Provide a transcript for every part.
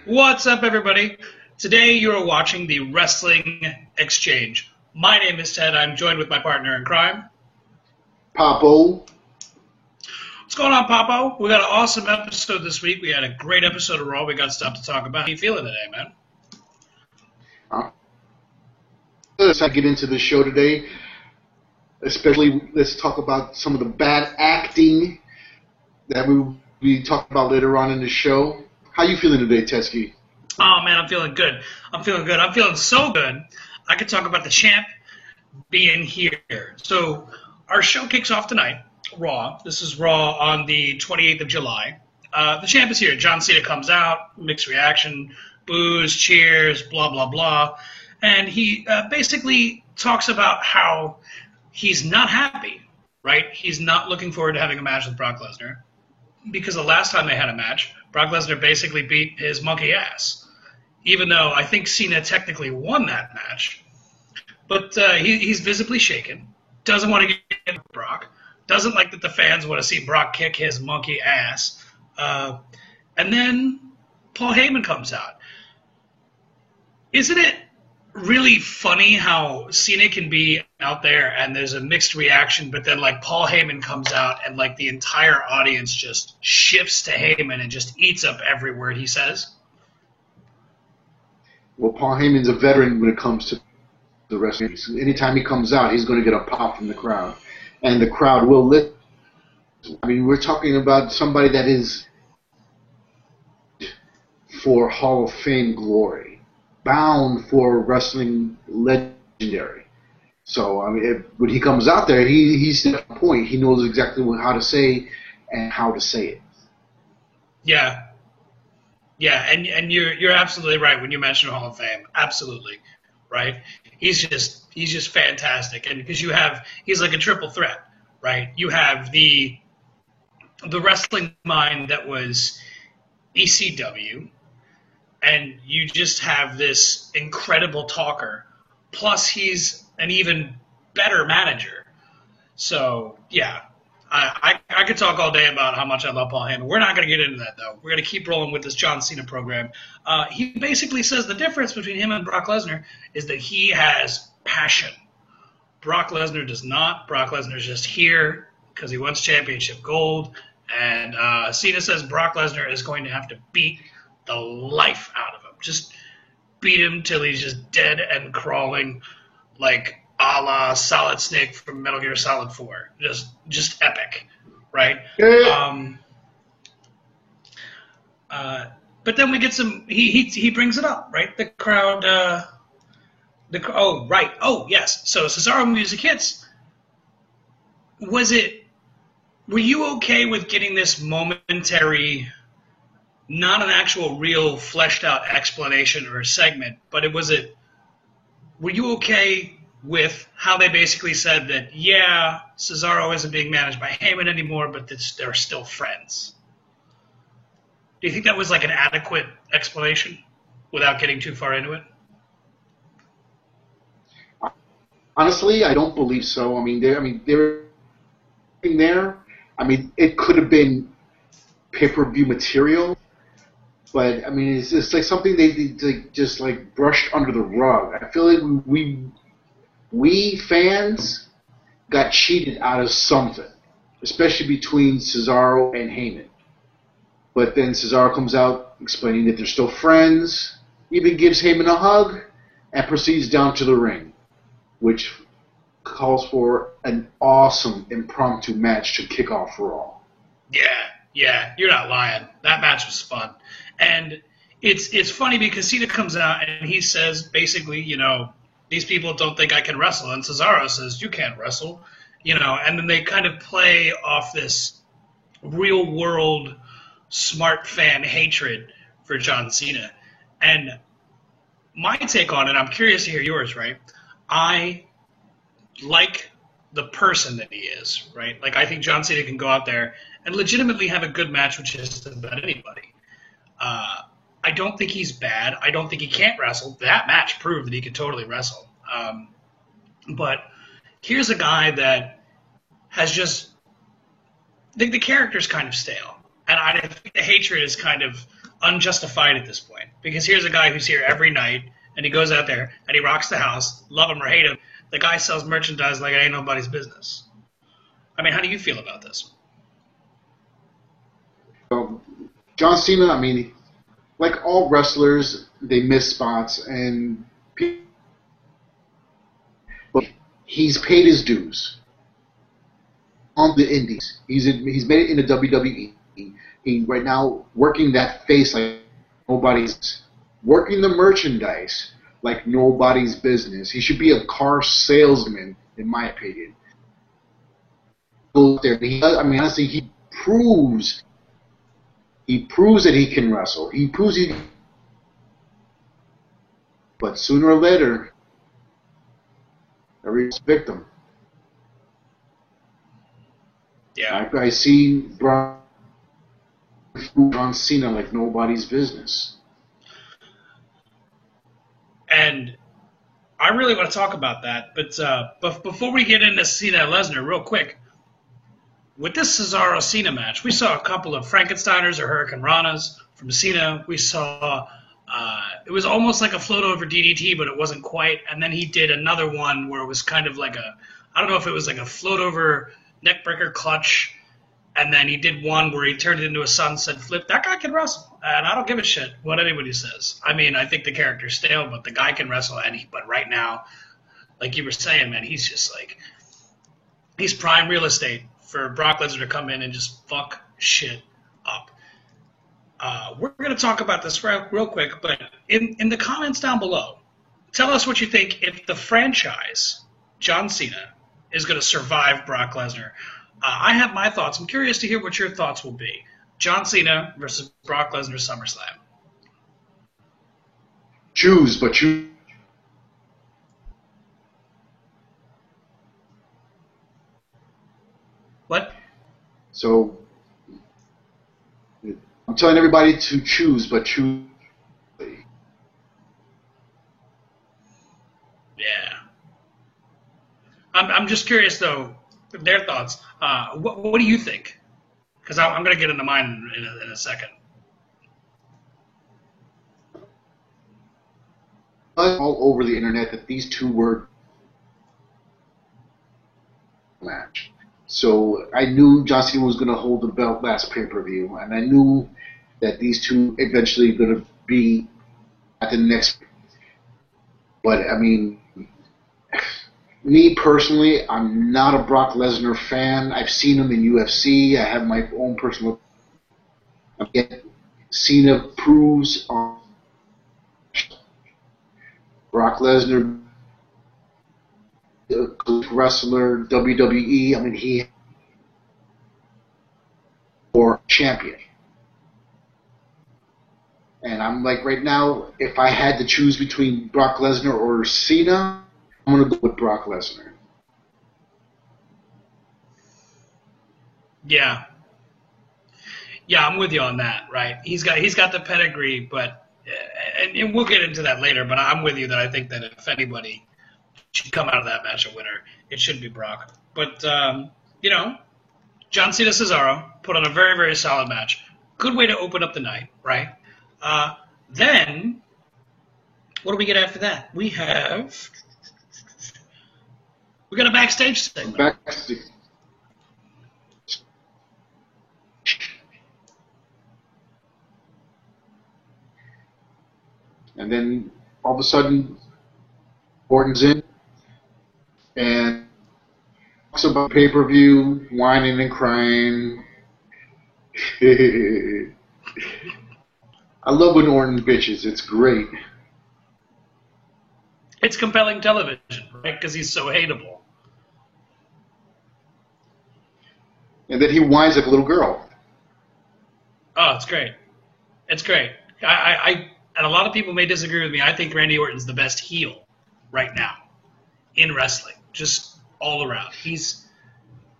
What's up, everybody? Today you are watching the Wrestling Exchange. My name is Ted. I'm joined with my partner in crime. Papo. What's going on, Papo? We got an awesome episode this week. We had a great episode of Raw. We got stuff to talk about. How you feeling today, man? Let's get into the show today. Especially, let's talk about some of the bad acting that we talk about later on in the show. How you feeling today, Teskey? Oh, man, I'm feeling good. I'm feeling so good. I could talk about the champ being here. So our show kicks off tonight, Raw. This is Raw on the 28th of July. The champ is here. John Cena comes out, mixed reaction, boos, cheers, blah, blah, blah. And he basically talks about how he's not happy, right? He's not looking forward to having a match with Brock Lesnar because the last time they had a match, Brock Lesnar basically beat his monkey ass, even though I think Cena technically won that match. But he's visibly shaken, doesn't want to get Brock, doesn't like that the fans want to see Brock kick his monkey ass. And then Paul Heyman comes out. Isn't it really funny how Cena can be out there and there's a mixed reaction, but then like Paul Heyman comes out and like the entire audience just shifts to Heyman and just eats up every word he says? Well, Paul Heyman's a veteran when it comes to the wrestling. Anytime he comes out, he's going to get a pop from the crowd, and the crowd will listen. I mean, we're talking about somebody that is for Hall of Fame glory, bound for wrestling legendary. So, I mean, when he comes out there, he's at a point. He knows exactly how to say and how to say it. Yeah. Yeah, and you're absolutely right when you mention Hall of Fame. Absolutely. Right? He's just fantastic. And because he's like a triple threat, right? You have the wrestling mind that was ECW, and you just have this incredible talker. Plus, he's an even better manager. So, yeah, I could talk all day about how much I love Paul Heyman. We're not going to get into that, though. We're going to keep rolling with this John Cena program. He basically says the difference between him and Brock Lesnar is that he has passion. Brock Lesnar does not. Brock Lesnar's just here because he wants championship gold. And Cena says Brock Lesnar is going to have to beat the life out of him. Just beat him till he's just dead and crawling, like a la Solid Snake from Metal Gear Solid 4. Just epic, right? Yeah. But then we get some. He brings it up, right? The crowd. Oh, right. Oh, yes. So Cesaro music hits. Were you okay with getting this momentary, not an actual real fleshed out explanation or segment, but were you okay with how they basically said that, yeah, Cesaro isn't being managed by Heyman anymore, but they're still friends? Do you think that was like an adequate explanation without getting too far into it? Honestly, I don't believe so. I mean, they're there. I mean, it could have been pay-per-view material, but I mean, it's like something they just like brushed under the rug. I feel like we fans got cheated out of something, especially between Cesaro and Heyman. But then Cesaro comes out explaining that they're still friends, even gives Heyman a hug, and proceeds down to the ring, which calls for an awesome impromptu match to kick off Raw. Yeah, you're not lying. That match was fun. And it's funny because Cena comes out and he says basically, these people don't think I can wrestle. And Cesaro says, you can't wrestle. And then they kind of play off this real world smart fan hatred for John Cena. And my take on it, I'm curious to hear yours, right? I like the person that he is, right? Like, I think John Cena can go out there and legitimately have a good match with just about anybody. I don't think he's bad. I don't think he can't wrestle. That match proved that he could totally wrestle. But here's a guy that has just – the character's kind of stale. And I think the hatred is kind of unjustified at this point. Because here's a guy who's here every night, and he goes out there, and he rocks the house, love him or hate him. The guy sells merchandise like it ain't nobody's business. I mean, how do you feel about this? John Cena, I mean, like all wrestlers, they miss spots, and but he's paid his dues on the indies. He's made it in the WWE. He right now working that face like nobody's, working the merchandise like nobody's business. He should be a car salesman, in my opinion. Goes there. I mean, honestly, he proves that he can wrestle. He proves he. But sooner or later, everybody's a victim. Yeah. I see John Cena like nobody's business. And I really want to talk about that, but before we get into Cena and Lesnar, real quick, with this Cesaro-Cena match, we saw a couple of Frankensteiners or Hurricane Ranas from Cena. We saw it was almost like a float over DDT, but it wasn't quite. And then he did another one where it was kind of like I don't know if it was like a float over neckbreaker clutch. And then he did one where he turned it into a sunset flip. That guy can wrestle, and I don't give a shit what anybody says. I mean, I think the character's stale, but the guy can wrestle. But right now, like you were saying, man, he's just like he's prime real estate for Brock Lesnar to come in and just fuck shit up. We're going to talk about this real quick, but in the comments down below, tell us what you think if the franchise John Cena is going to survive Brock Lesnar. I have my thoughts. I'm curious to hear what your thoughts will be. John Cena versus Brock Lesnar SummerSlam. Choose, but you. What? So, I'm telling everybody to choose, but choose. Yeah. I'm just curious, though, their thoughts. What do you think? Because I'm going to get into mine in a second. All over the internet that these two were match. So I knew John Cena was going to hold the belt last pay-per-view, and I knew that these two eventually going to be at the next. But I mean, me personally, I'm not a Brock Lesnar fan. I've seen him in UFC. I have my own personal. Again, Cena proves on Brock Lesnar, wrestler, WWE. I mean, he or champion. And I'm like, right now, if I had to choose between Brock Lesnar or Cena, I'm going to go with Brock Lesnar. Yeah. Yeah, I'm with you on that, right? He's got the pedigree, but and we'll get into that later, but I'm with you that I think that if anybody should come out of that match a winner, it should be Brock. But, you know, John Cena Cesaro put on a very, very solid match. Good way to open up the night, right? Then, what do we get after that? We got a backstage segment. Backstage. And then, all of a sudden, Orton's in and talks about pay-per-view, whining and crying. I love when Orton bitches. It's great. It's compelling television, right? Because he's so hateable. And then he whines like a little girl. Oh, it's great. It's great. And a lot of people may disagree with me. I think Randy Orton's the best heel right now in wrestling, just all around. He's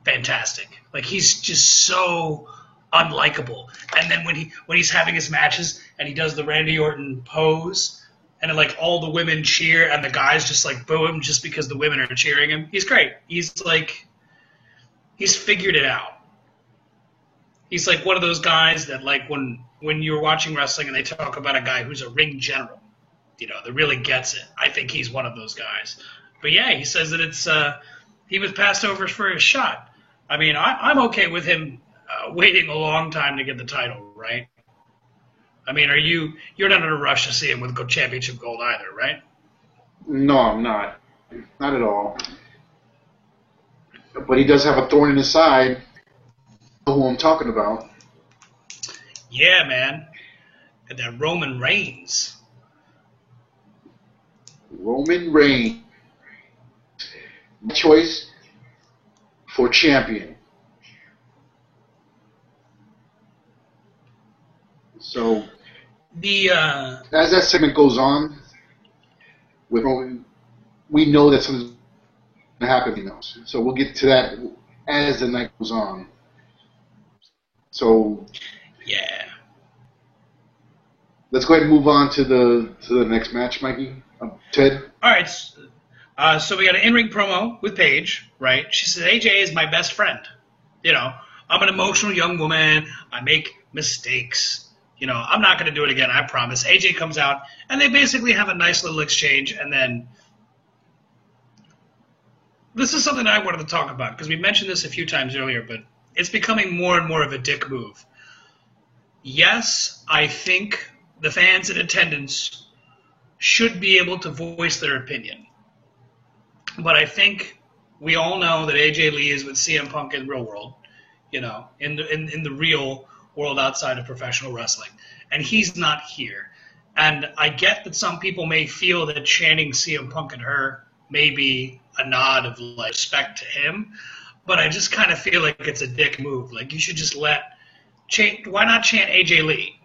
fantastic. Like, he's just so unlikable. And then when he's having his matches and he does the Randy Orton pose, and then, like, all the women cheer and the guys just like boo him just because the women are cheering him. He's great. He's figured it out. He's like one of those guys that, like, when when you're watching wrestling and they talk about a guy who's a ring general, that really gets it. I think he's one of those guys. But yeah, he says that it's he was passed over for his shot. I mean, I'm okay with him waiting a long time to get the title, right? I mean, you're not in a rush to see him with championship gold either, right? No, I'm not. Not at all. But he does have a thorn in his side. You know who I'm talking about. Yeah, man. And that Roman Reigns. Roman Reigns. Choice for champion. So, as that segment goes on, we know that something's going to happen. So we'll get to that as the night goes on. So, yeah. Let's go ahead and move on to the next match, Mikey. Ted. All right. So we got an in-ring promo with Paige, right? She says, AJ is my best friend. I'm an emotional young woman. I make mistakes. I'm not going to do it again, I promise. AJ comes out, and they basically have a nice little exchange, and then this is something I wanted to talk about, because we mentioned this a few times earlier, but it's becoming more and more of a dick move. Yes, I think the fans in attendance should be able to voice their opinion. But I think we all know that AJ Lee is with CM Punk in the real world, in the real world outside of professional wrestling. And he's not here. And I get that some people may feel that chanting CM Punk and her may be a nod of respect to him, but I just kind of feel like it's a dick move. Like, you should just why not chant AJ Lee?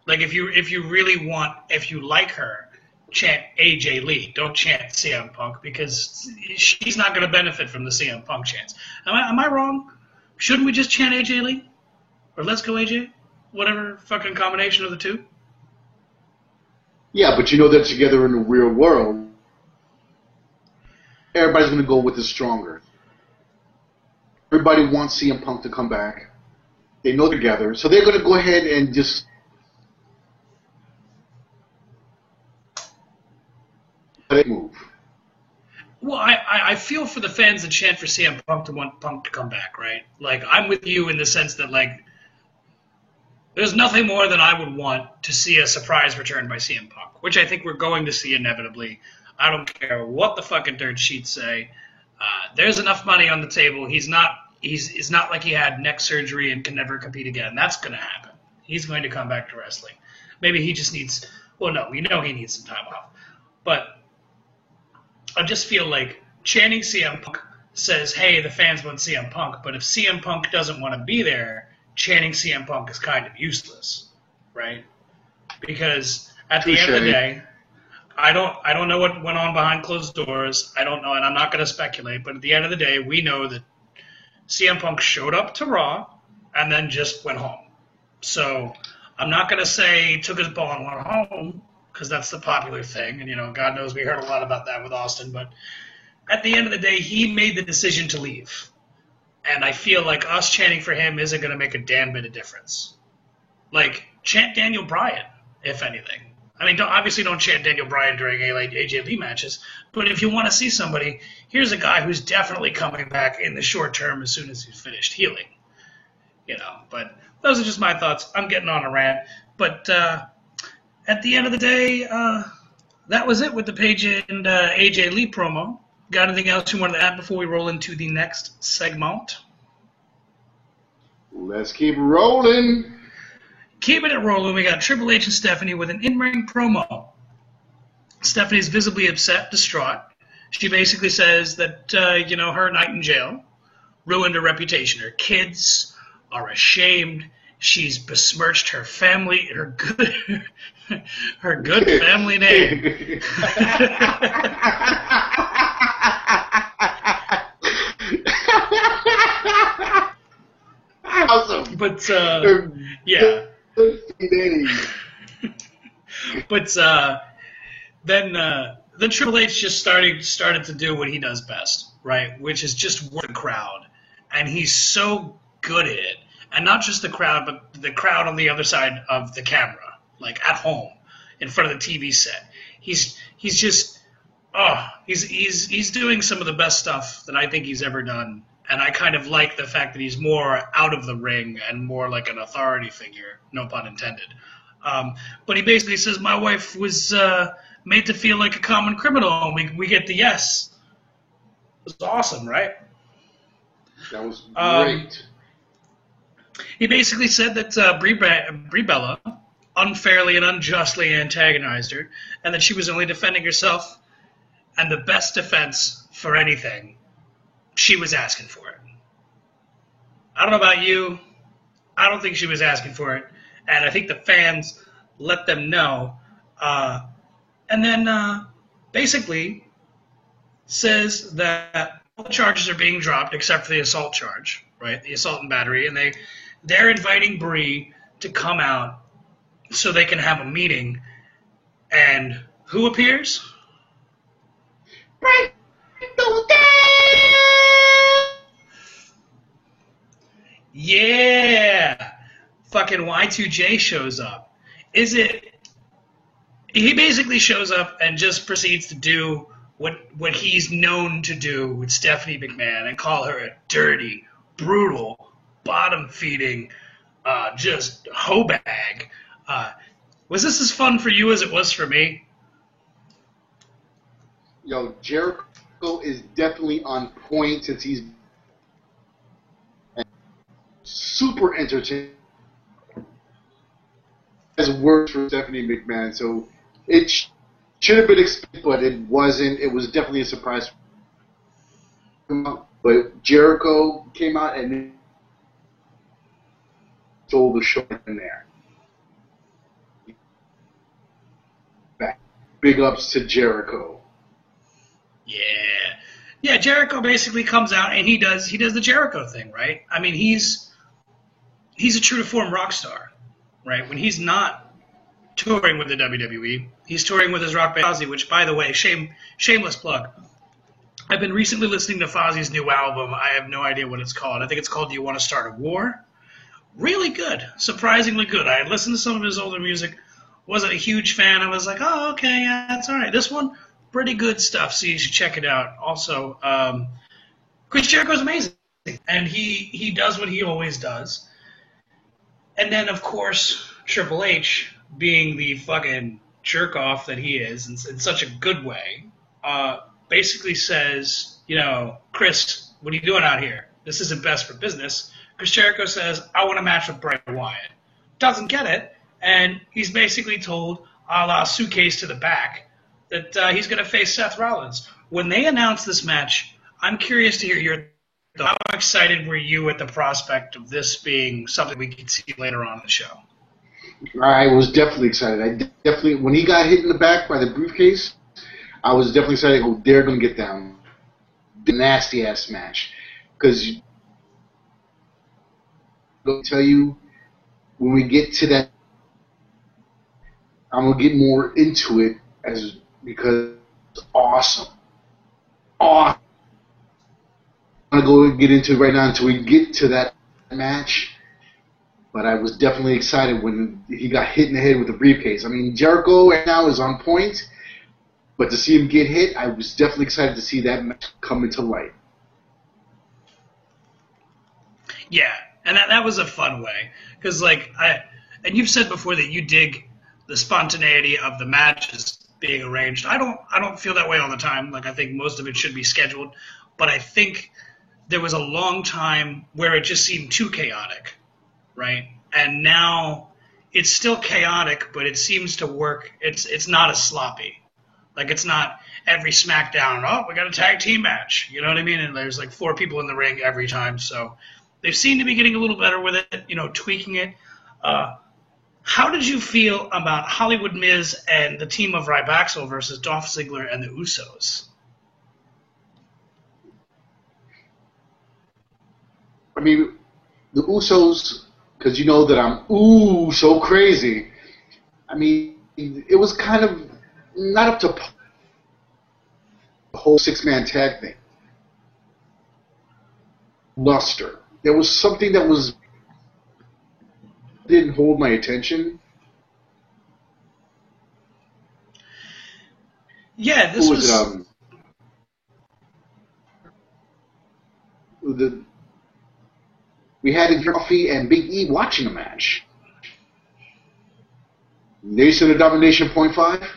Like, if you like her, chant AJ Lee. Don't chant CM Punk, because she's not going to benefit from the CM Punk chants. Am I wrong? Shouldn't we just chant AJ Lee? Or let's go AJ? Whatever fucking combination of the two? Yeah, but they're together in the real world. Everybody's going to go with the stronger. Everybody wants CM Punk to come back. They know they're together. So they're going to go ahead and just let it move. Well, I feel for the fans that chant for CM Punk to want Punk to come back, right? Like, I'm with you in the sense that, like, there's nothing more than I would want to see a surprise return by CM Punk, which I think we're going to see inevitably. I don't care what the fucking dirt sheets say. There's enough money on the table. He's not like he had neck surgery and can never compete again. That's going to happen. He's going to come back to wrestling. Maybe he just needs – well, no, we know he needs some time off. But I just feel like chanting CM Punk says, hey, the fans want CM Punk. But if CM Punk doesn't want to be there, chanting CM Punk is kind of useless, right? Because at the end of the day, I don't know what went on behind closed doors. I don't know, and I'm not going to speculate. But at the end of the day, we know that CM Punk showed up to Raw and then just went home. So I'm not going to say he took his ball and went home, because that's the popular thing. And, God knows we heard a lot about that with Austin. But at the end of the day, he made the decision to leave. And I feel like us chanting for him isn't going to make a damn bit of difference. Like, chant Daniel Bryan, if anything. I mean, obviously don't chant Daniel Bryan during AJ Lee matches, but if you want to see somebody, here's a guy who's definitely coming back in the short term as soon as he's finished healing. But those are just my thoughts. I'm getting on a rant. But at the end of the day, that was it with the Paige and AJ Lee promo. Got anything else you wanted to add before we roll into the next segment? Let's keep rolling. Keeping it rolling, we got Triple H and Stephanie with an in-ring promo. Stephanie's visibly upset, distraught. She basically says that, her night in jail ruined her reputation. Her kids are ashamed. She's besmirched her family, her good family name. Awesome. But, yeah. But then Triple H just started to do what he does best, right? Which is just work the crowd, and he's so good at it. and not just the crowd, but the crowd on the other side of the camera, like at home, in front of the TV set. He's just he's doing some of the best stuff that I think he's ever done, and I kind of like the fact that he's more out of the ring and more like an authority figure, no pun intended. But he basically says, my wife was made to feel like a common criminal, and we get the yes. It was awesome, right? That was great. He basically said that Brie Bella unfairly and unjustly antagonized her, and that she was only defending herself, and the best defense for anything, she was asking for it. I don't know about you. I don't think she was asking for it, and I think the fans let them know. And then basically says that all the charges are being dropped except for the assault charge, right? The assault and battery, and they're inviting Brie to come out so they can have a meeting. And who appears? Yeah! Fucking Y2J shows up. He basically shows up and just proceeds to do what he's known to do with Stephanie McMahon and call her a dirty, brutal, bottom-feeding, just hoe bag. Was this as fun for you as it was for me? Yo, Jericho is definitely on point since he's super entertaining. Has worked for Stephanie McMahon, so it should have been expected, but it wasn't. It was definitely a surprise. But Jericho came out and stole the show in there. Big ups to Jericho. Yeah, Jericho basically comes out and he does the Jericho thing, right? I mean, he's a true to form rock star, right? When he's not touring with the WWE, he's touring with his rock band Fozzy, which, by the way, shameless plug. I've been recently listening to Fozzy's new album. I have no idea what it's called. I think it's called Do You Want to Start a War? Really good. Surprisingly good. I had listened to some of his older music. Wasn't a huge fan. I was like, oh, okay, yeah, that's all right. This one, pretty good stuff, so you should check it out. Also, Chris Jericho's amazing, and he does what he always does. And then, of course, Triple H, being the fucking jerk-off that he is, in such a good way, basically says, Chris, what are you doing out here? This isn't best for business. Chris Jericho says, I want a match with Bray Wyatt. Doesn't get it. And he's basically told, a la suitcase to the back, that he's going to face Seth Rollins. When they announced this match, I'm curious to hear your thoughts. How excited were you at the prospect of this being something we could see later on in the show? I was definitely excited. When he got hit in the back by the briefcase, I was definitely excited. Oh, they're going to get down. The nasty-ass match. Because I'll tell you, when we get to that, I'm going to get more into it because it's awesome. Awesome. I'm going to go and get into it right now until we get to that match. But I was definitely excited when he got hit in the head with the briefcase. I mean, Jericho right now is on point, but to see him get hit, I was definitely excited to see that match come into light. Yeah, and that was a fun way. Because, and you've said before that you dig the spontaneity of the matches being arranged. I don't feel that way all the time. I think most of it should be scheduled. But I think there was a long time where it just seemed too chaotic, right? And now it's still chaotic, but it seems to work. It's not as sloppy. It's not every SmackDown, we got a tag team match. You know what I mean? And there's 4 people in the ring every time. So they seem to be getting a little better with it, tweaking it. How did you feel about Hollywood Miz and the team of Rybaxel versus Dolph Ziggler and the Usos? I mean, the Usos, because you know that I'm so crazy. I mean, it was kind of not up to the whole 6-man tag thing. Luster. There was something that was didn't hold my attention. Yeah, this Who was was. it? We had Coffee and Big E watching a match. Nation of Domination .5.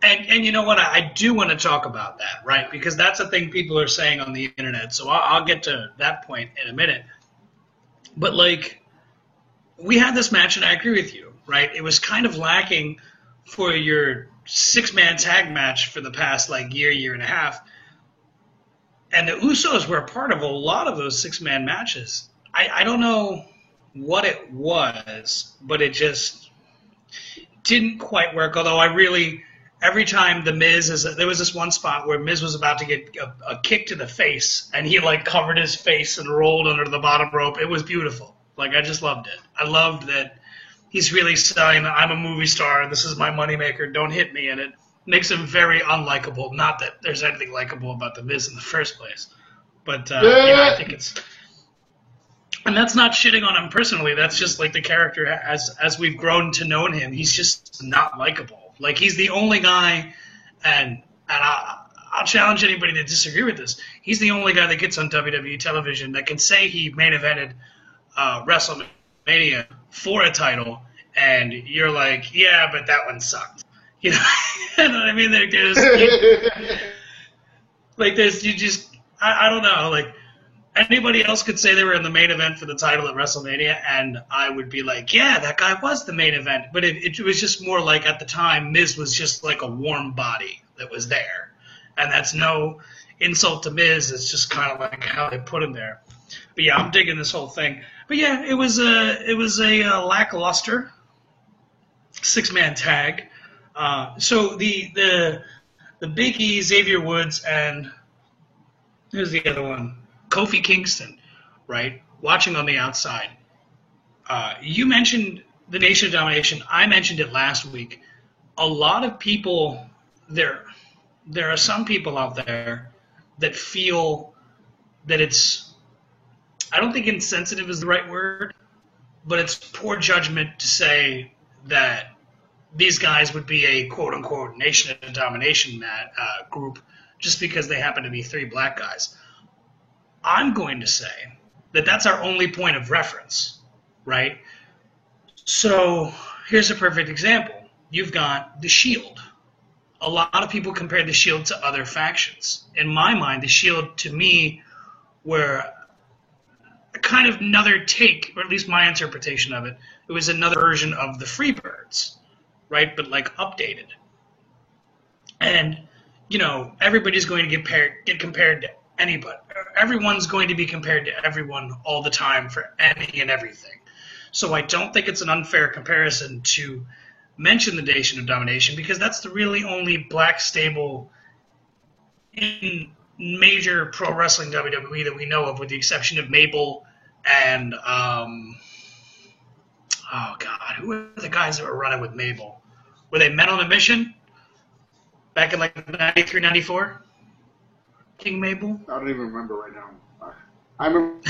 And you know what? I do want to talk about that, right? Because that's the thing people are saying on the internet. So I'll get to that point in a minute. But, like, we had this match, and I agree with you, right? It was kind of lacking for your six-man tag match for the past, like, year and a half. And the Usos were a part of a lot of those six-man matches. I don't know what it was, but it just didn't quite work. Although every time the Miz there was this one spot where Miz was about to get a kick to the face, and he like covered his face and rolled under the bottom rope. It was beautiful. Like, I just loved it. I loved that he's really saying, I'm a movie star, this is my moneymaker, don't hit me, and it makes him very unlikable. Not that there's anything likable about the Miz in the first place, but I think it's. And that's not shitting on him personally. That's just like the character as we've grown to know him. He's just not likable. Like, he's the only guy, and I'll challenge anybody to disagree with this. He's the only guy that gets on WWE television that can say he main evented WrestleMania for a title, and you're like, yeah, but that one sucked. You know, you know what I mean? I don't know. Like, anybody else could say they were in the main event for the title at WrestleMania, and I would be like, yeah, that guy was the main event. But it was just more like, at the time, Miz was just like a warm body that was there. And that's no insult to Miz. It's just kind of like how they put him there. But yeah, I'm digging this whole thing. But yeah, it was a lackluster six-man tag. So the Big E, Xavier Woods, and who's the other one? Kofi Kingston, right? Watching on the outside. You mentioned the Nation of Domination. I mentioned it last week. A lot of people, there are some people out there that feel that it's, I don't think insensitive is the right word, but it's poor judgment to say that these guys would be a quote-unquote Nation of Domination group just because they happen to be three black guys. I'm going to say that that's our only point of reference, right? So here's a perfect example. You've got The Shield. A lot of people compare The Shield to other factions. In my mind, The Shield, to me, were kind of another take, or at least my interpretation of it. It was another version of the Freebirds, right? But like updated. And, you know, everybody's going to get compared to anybody. Everyone's going to be compared to everyone all the time for any and everything. So I don't think it's an unfair comparison to mention the Nation of Domination, because that's the really only black stable in major pro wrestling WWE that we know of, with the exception of Mabel and oh god, who were the guys that were running with Mabel? Were they Men on a Mission back in like 93, 94? King Mabel? I don't even remember right now. I remember.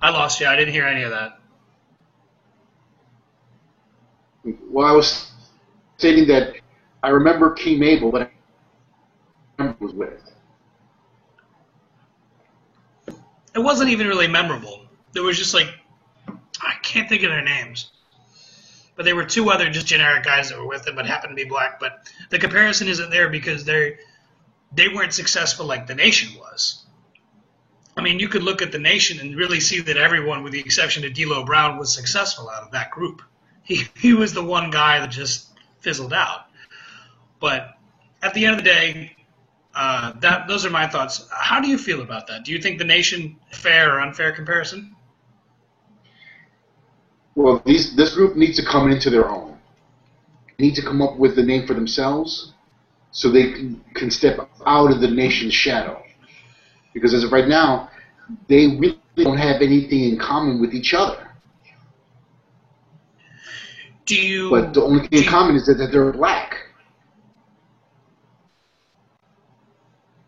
I lost you. I didn't hear any of that. Well, I was stating that I remember King Mabel, but I remember who was with. It wasn't even really memorable. There was just like, I can't think of their names. But there were two other just generic guys that were with them, but happened to be black. But the comparison isn't there because they weren't successful like the Nation was. I mean, you could look at the Nation and really see that everyone, with the exception of D'Lo Brown, was successful out of that group. He was the one guy that just fizzled out. But at the end of the day, those are my thoughts. How do you feel about that? Do you think the Nation, fair or unfair comparison? Well, this group needs to come into their own. They need to come up with a name for themselves so they can step out of the Nation's shadow. Because as of right now, they really don't have anything in common with each other. But the only thing in common is that they're black.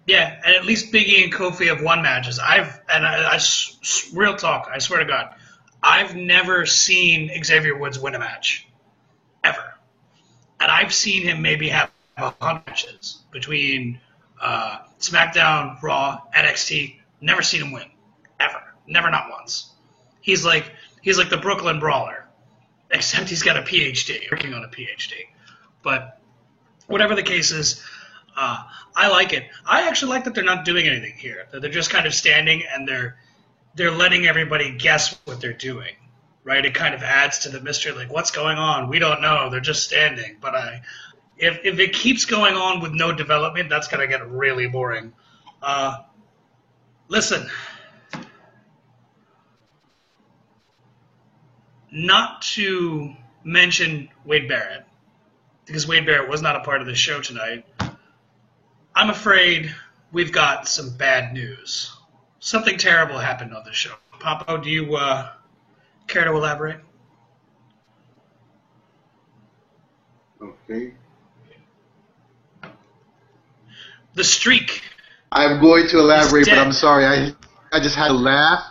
Yeah, and at least Biggie and Kofi have won matches. Real talk, I swear to God, I've never seen Xavier Woods win a match, ever. And I've seen him maybe have 100 matches between SmackDown, Raw, NXT. Never seen him win, ever. Never, not once. He's like the Brooklyn Brawler, except he's got a PhD, working on a PhD. But whatever the case is, I like it. I actually like that they're not doing anything here. That they're just kind of standing and they're letting everybody guess what they're doing, right? It kind of adds to the mystery, like, what's going on? We don't know. They're just standing. But if it keeps going on with no development, that's going to get really boring. Listen, not to mention Wade Barrett, because Wade Barrett was not a part of the show tonight, I'm afraid we've got some bad news. Something terrible happened on the show. Papo, do you care to elaborate? Okay. The streak. I'm going to elaborate, but I'm sorry. I just had to laugh.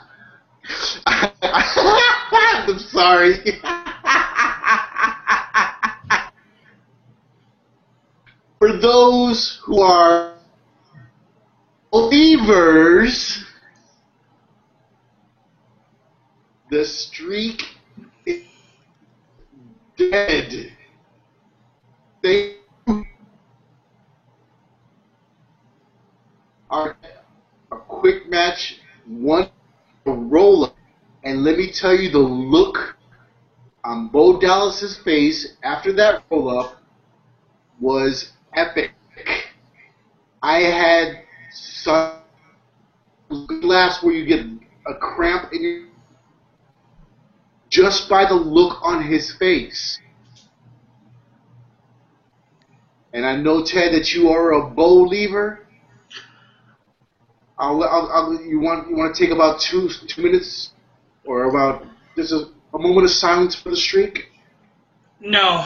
I'm sorry. For those who are believers, the streak is dead. They are a quick match, one roll-up, and let me tell you, the look on Bo Dallas's face after that roll-up was epic. I had some laughs where you get a cramp in your just by the look on his face. And I know, Ted, that you are a believer. You want to take about two minutes, or about just a moment of silence for the streak? No,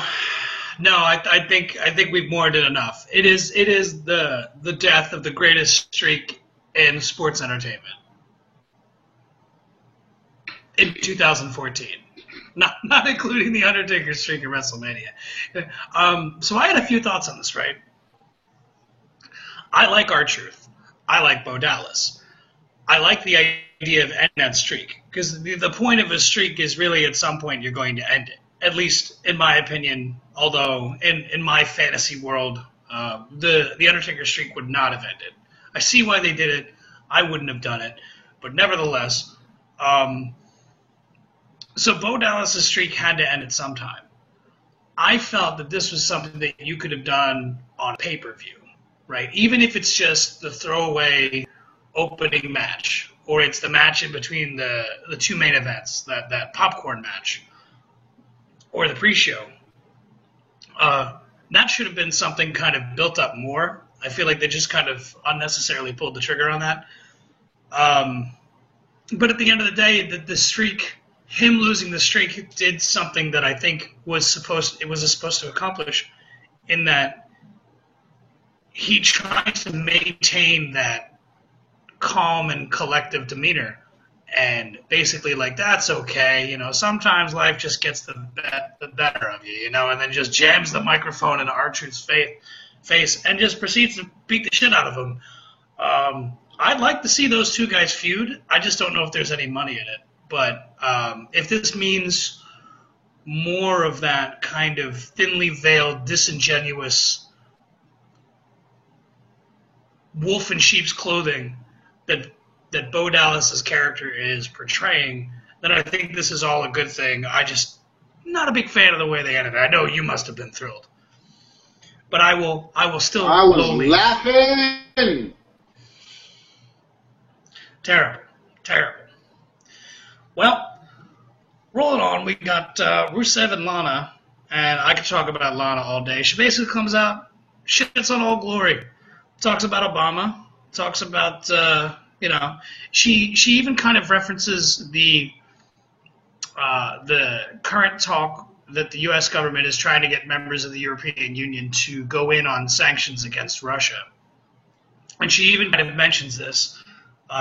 I think we've mourned it enough. It is the death of the greatest streak in sports entertainment in 2014. Not including the Undertaker streak at WrestleMania. So I had a few thoughts on this, right? I like R-Truth. I like Bo Dallas. I like the idea of ending that streak, because the point of a streak is really at some point you're going to end it. At least in my opinion, although in my fantasy world, the Undertaker streak would not have ended. I see why they did it. I wouldn't have done it. But nevertheless, so Bo Dallas' streak had to end at some time. I felt that this was something that you could have done on pay-per-view, right? Even if it's just the throwaway opening match, or it's the match in between the two main events, that popcorn match, or the pre-show. That should have been something kind of built up more. I feel like they just kind of unnecessarily pulled the trigger on that. But at the end of the day, the streak, him losing the streak, did something that I think it was supposed to accomplish, in that he tried to maintain that calm and collective demeanor, and basically, like, that's okay, sometimes life just gets the better of you, and then just jams the microphone in R-Truth's face and just proceeds to beat the shit out of him. I'd like to see those two guys feud. I just don't know if there's any money in it. But if this means more of that kind of thinly veiled, disingenuous wolf in sheep's clothing that Bo Dallas's character is portraying, then I think this is all a good thing. Not a big fan of the way they ended it. I know you must have been thrilled, but I will still. I was laughing. Terrible. Well, rolling on, we got Rusev and Lana, and I could talk about Lana all day. She basically comes out, shits on All Glory, talks about Obama, talks about, she even kind of references the current talk that the U.S. government is trying to get members of the European Union to go in on sanctions against Russia. And she even kind of mentions this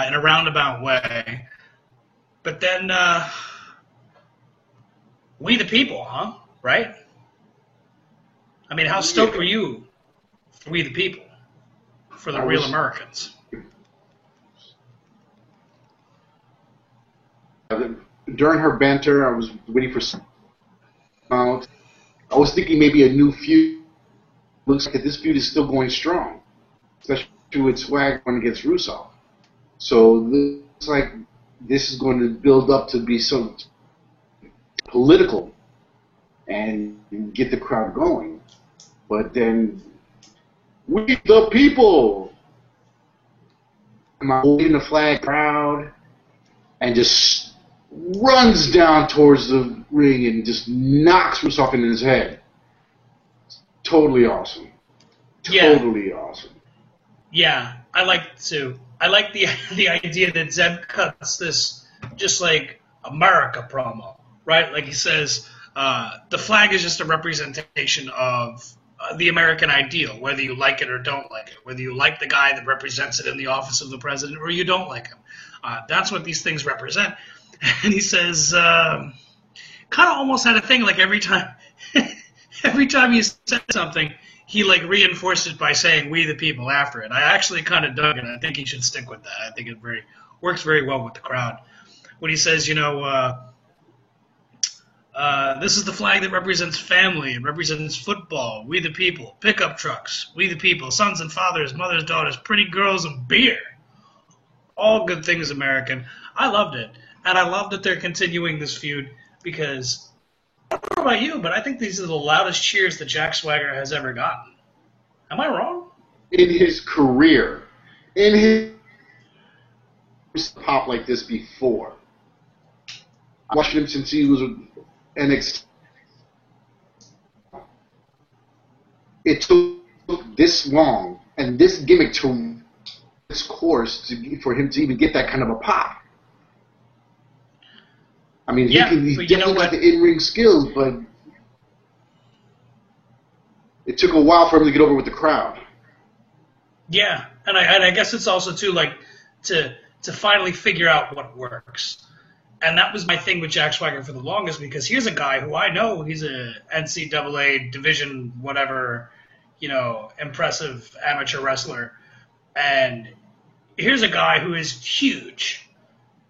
in a roundabout way. But then, we the people, huh? Right? I mean, how stoked were you for we the people, for the real Americans? During her banter, I was waiting for some out. I was thinking maybe a new feud. Looks like this feud is still going strong, especially with Swag going against Rusev. So looks like this is going to build up to be so political and get the crowd going. But then, we the people, I'm holding the flag crowd, and just runs down towards the ring and just knocks Rusev in his head. Totally awesome. Totally awesome. Yeah, I like too. I like the idea that Zeb cuts this just like America promo, right? Like he says, the flag is just a representation of the American ideal, whether you like it or don't like it, whether you like the guy that represents it in the office of the president or you don't like him. That's what these things represent. And he says, kind of almost had a thing like every time he said something, he like reinforced it by saying "we the people" after it. I actually kind of dug it. I think he should stick with that. I think it works very well with the crowd. When he says, this is the flag that represents family, it represents football, we the people, pickup trucks, we the people, sons and fathers, mothers, daughters, pretty girls, and beer. All good things American. I loved it. And I love that they're continuing this feud because, I don't know about you, but I think these are the loudest cheers that Jack Swagger has ever gotten. Am I wrong? In his career. In his pop like this before. I watched him since he was NXT. It took this long and this gimmick to this course for him to even get that kind of a pop. I mean, he's definitely got the in-ring skills, but it took a while for him to get over with the crowd. Yeah, and I guess it's also too like to finally figure out what works. And that was my thing with Jack Swagger for the longest because here's a guy who I know he's a NCAA division whatever, impressive amateur wrestler, and here's a guy who is huge.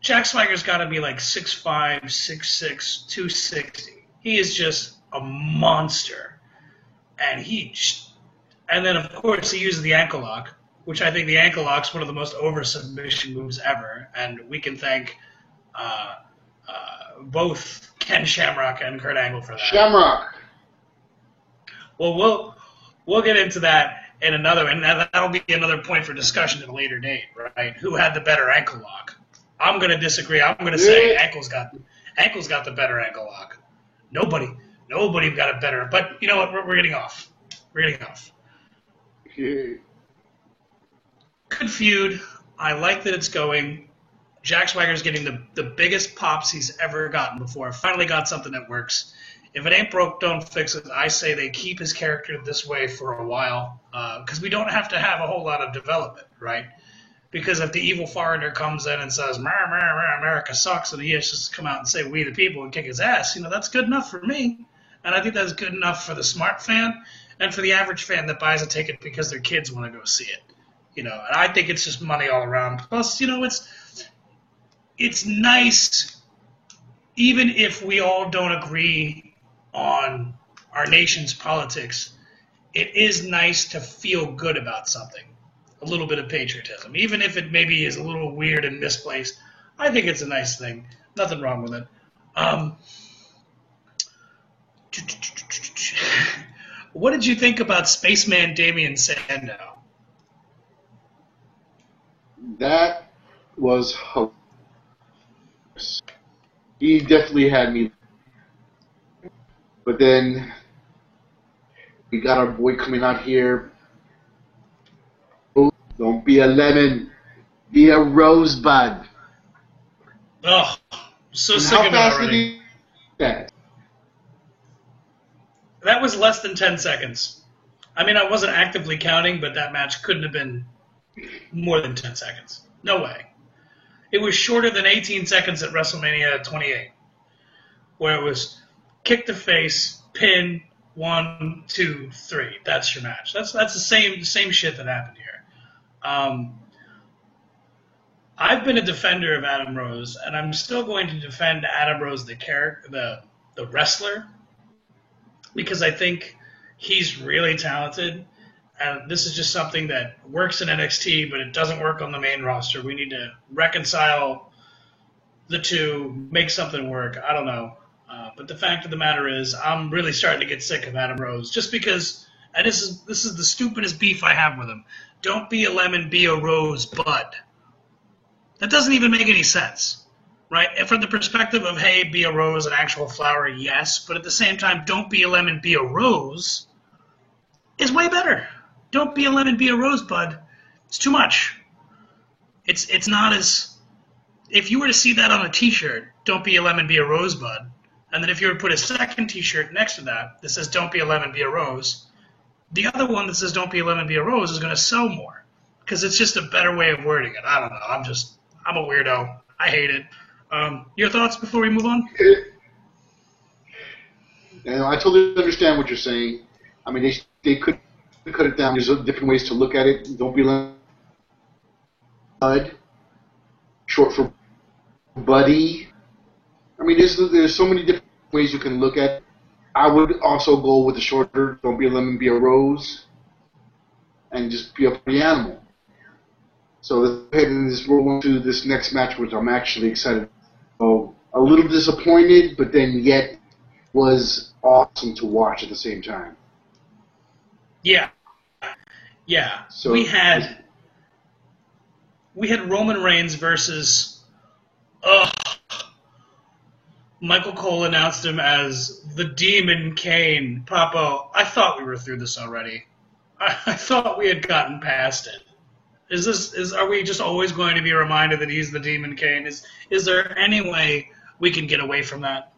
Jack Swagger's got to be like 6'5", 6'6", 260. He is just a monster. And then, of course, he uses the ankle lock, which I think the ankle lock's one of the most over-submission moves ever. And we can thank both Ken Shamrock and Kurt Angle for that. Shamrock! Well, we'll get into that in another, and that'll be another point for discussion at a later date, right? Who had the better ankle lock? I'm going to disagree. I'm going to say Ankle's got the better ankle lock. Nobody got it better. But you know what? We're getting off. Yeah. Good feud. I like that it's going. Jack Swagger's getting the biggest pops he's ever gotten before. Finally got something that works. If it ain't broke, don't fix it. I say they keep his character this way for a while because we don't have to have a whole lot of development, right? Because if the evil foreigner comes in and says, America sucks, and he has to just come out and say, we the people, and kick his ass, that's good enough for me. And I think that's good enough for the smart fan and for the average fan that buys a ticket because their kids want to go see it. And I think it's just money all around. Plus, it's nice, even if we all don't agree on our nation's politics, it is nice to feel good about something. A little bit of patriotism, even if it maybe is a little weird and misplaced. I think it's a nice thing. Nothing wrong with it. What did you think about Spaceman Damien Sandow? That was hilarious. He definitely had me. But then we got our boy coming out here. Don't be a lemon, be a rosebud. Oh, so sick of it already. That was less than 10 seconds. I mean, I wasn't actively counting, but that match couldn't have been more than 10 seconds. No way. It was shorter than 18 seconds at WrestleMania 28, where it was kick the face, pin, 1, 2, 3. That's your match. That's the same shit that happened here. I've been a defender of Adam Rose, and I'm still going to defend Adam Rose, the wrestler, because I think he's really talented. And this is just something that works in NXT, but it doesn't work on the main roster. We need to reconcile the two, make something work. I don't know. But the fact of the matter is, I'm really starting to get sick of Adam Rose, just because, and this is the stupidest beef I have with him. Don't be a lemon, be a rose, bud. That doesn't even make any sense, right? And from the perspective of, hey, be a rose, an actual flower, yes. But at the same time, don't be a lemon, be a rose is way better. Don't be a lemon, be a rose, bud. It's too much. It's not as... If you were to see that on a T-shirt, don't be a lemon, be a rosebud, and then if you were to put a second T-shirt next to that says don't be a lemon, be a rose, the other one that says don't be a lemon, be a rose is going to sell more because it's just a better way of wording it. I don't know. I'm a weirdo. I hate it. Your thoughts before we move on? And I totally understand what you're saying. I mean, they could cut it down. There's different ways to look at it. Don't be lemon, bud. Short for buddy. I mean, there's so many different ways you can look at it. I would also go with the shorter, don't be a lemon, be a rose, and just be a pretty animal. So let's go ahead and just roll into this next match, which I'm actually excited. So a little disappointed, but then yet was awesome to watch at the same time. Yeah. So we had Roman Reigns versus Michael Cole announced him as the Demon Kane. Papo, I thought we were through this already. I thought we had gotten past it. Are we just always going to be reminded that he's the Demon Kane? Is there any way we can get away from that?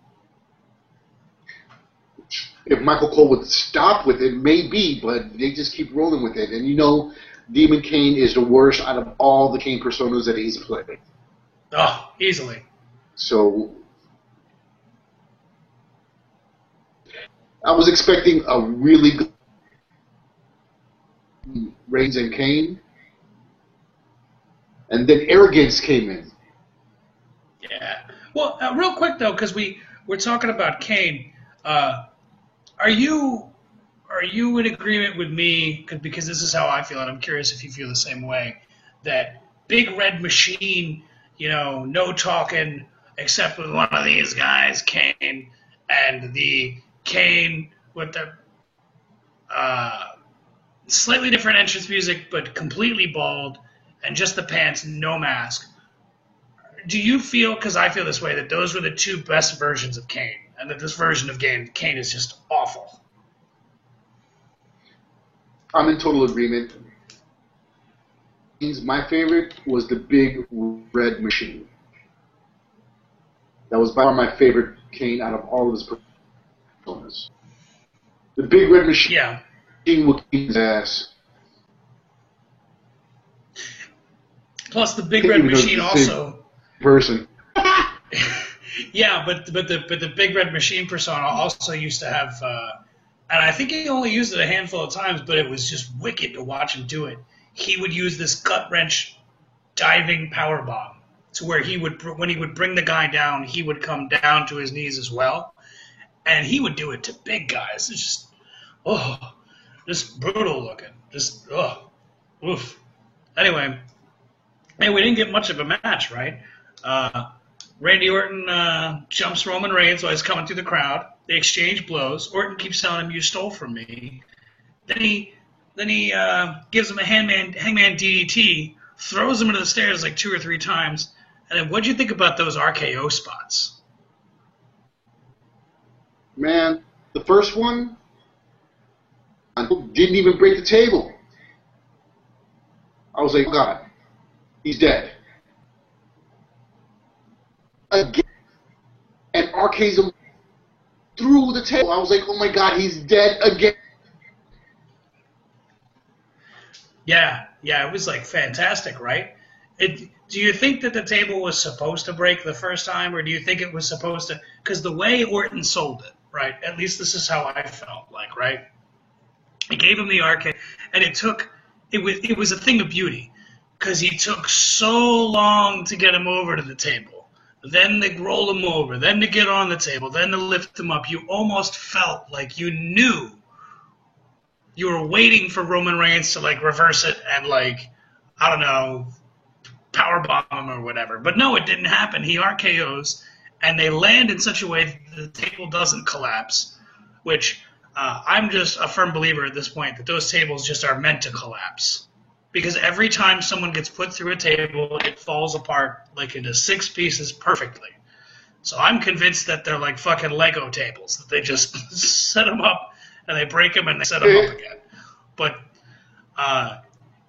If Michael Cole would stop with it, maybe, but they just keep rolling with it. And you know, Demon Kane is the worst out of all the Kane personas that he's played. Oh, easily. So I was expecting a really good Reigns and Kane, and then arrogance came in. Yeah. Well, real quick though, because we're talking about Kane. Are you in agreement with me? Because this is how I feel, and I'm curious if you feel the same way. That Big Red Machine, no talking except with one of these guys, Kane, and the Kane with the slightly different entrance music, but completely bald, and just the pants, no mask. Do you feel, because I feel this way, that those were the two best versions of Kane, and that this version of Kane is just awful? I'm in total agreement. My favorite was the Big Red Machine. That was by far my favorite Kane out of all of his personas. The Big Red Machine will kick his ass. Plus, the Big Red Machine also... person. Yeah, but the Big Red Machine persona also used to have... and I think he only used it a handful of times, but it was just wicked to watch him do it. He would use this gut-wrench diving power bomb to where when he would bring the guy down, he would come down to his knees as well. And he would do it to big guys. It's just brutal looking. Oof. Anyway, we didn't get much of a match, right? Randy Orton jumps Roman Reigns while he's coming through the crowd. They exchange blows. Orton keeps telling him, "You stole from me." Then he gives him a hangman DDT, throws him into the stairs like 2 or 3 times. And then what'd you think about those RKO spots? Man, the first one didn't even break the table. I was like, oh God, he's dead. Again, and RK's him through the table. I was like, oh my God, he's dead again. Yeah, yeah, it was like fantastic, right? Do you think that the table was supposed to break the first time, or do you think it was supposed to? Because the way Orton sold it, right? At least this is how I felt like, right? He gave him the arcade, and it was a thing of beauty because he took so long to get him over to the table. Then they roll him over, then to get on the table, then to lift him up. You almost felt like you knew you were waiting for Roman Reigns to like reverse it and like I don't know power bomb him or whatever. But no, it didn't happen. He RKO's and they land in such a way that the table doesn't collapse, which I'm just a firm believer at this point that those tables just are meant to collapse. Because every time someone gets put through a table, it falls apart like into 6 pieces perfectly. So I'm convinced that they're like fucking Lego tables, that they just set them up and they break them and they set them up again. But,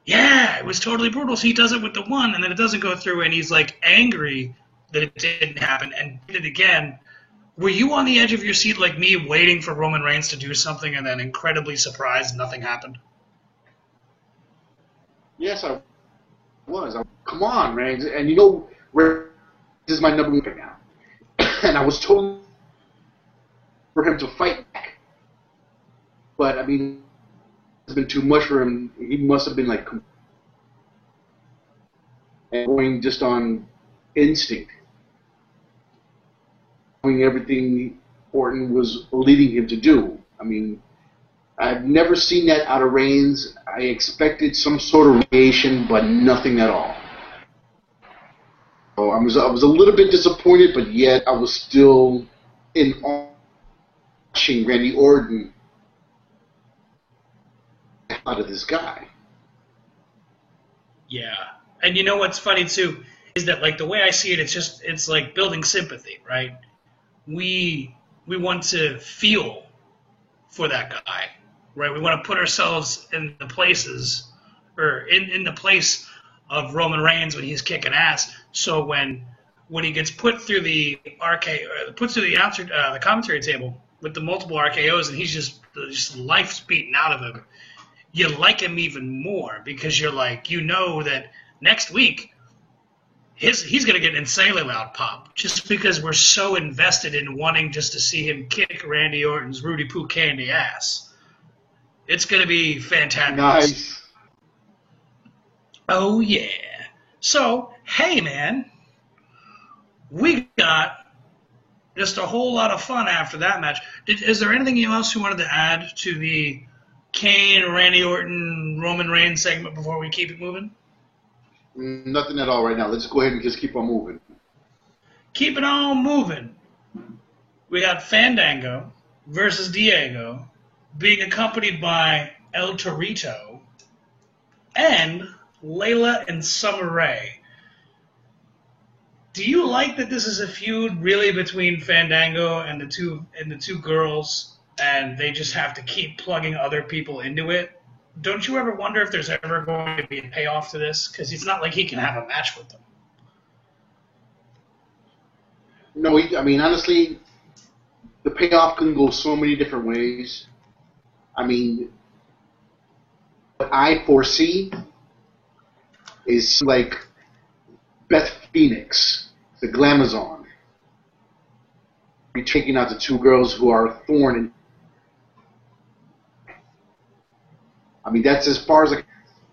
yeah, it was totally brutal. So he does it with the one and then it doesn't go through and he's like angry that it didn't happen and did it again. Were you on the edge of your seat like me waiting for Roman Reigns to do something and then incredibly surprised nothing happened? Yes, I was. Come on, Reigns. And you know, Reigns is my number one right now. And I was told for him to fight back. But, I mean, it's been too much for him. He must have been, like, going just on instinct. Doing everything Orton was leading him to do. I mean, I've never seen that out of Reigns. I expected some sort of variation, but nothing at all. So I was a little bit disappointed, but yet I was still in awe watching Randy Orton out of this guy. Yeah. And you know what's funny, too, is that, like, the way I see it, it's like building sympathy, right? We want to feel for that guy, right? We want to put ourselves in the places, or in the place of Roman Reigns when he's kicking ass. So when he gets put through the the commentary table with the multiple RKOs and he's just life's beaten out of him, you like him even more because you're like, you know that next week he's going to get an insanely loud pop just because we're so invested in wanting just to see him kick Randy Orton's Rudy Poo Candy ass. It's going to be fantastic. Nice. Oh, yeah. So, hey, man, we got just a whole lot of fun after that match. Is there anything else you wanted to add to the Kane, Randy Orton, Roman Reigns segment before we keep it moving? Nothing at all right now. Let's go ahead and just keep on moving. Keep it on moving. We got Fandango versus Diego being accompanied by El Torito and Layla and Summer Rae. Do you like that this is a feud really between Fandango and the two girls, and they just have to keep plugging other people into it? Don't you ever wonder if there's ever going to be a payoff to this? Because it's not like he can have a match with them. No, I mean, honestly, the payoff can go so many different ways. I mean, what I foresee is like Beth Phoenix, the Glamazon, be taking out the two girls who are Thorn and I mean, that's as far as I can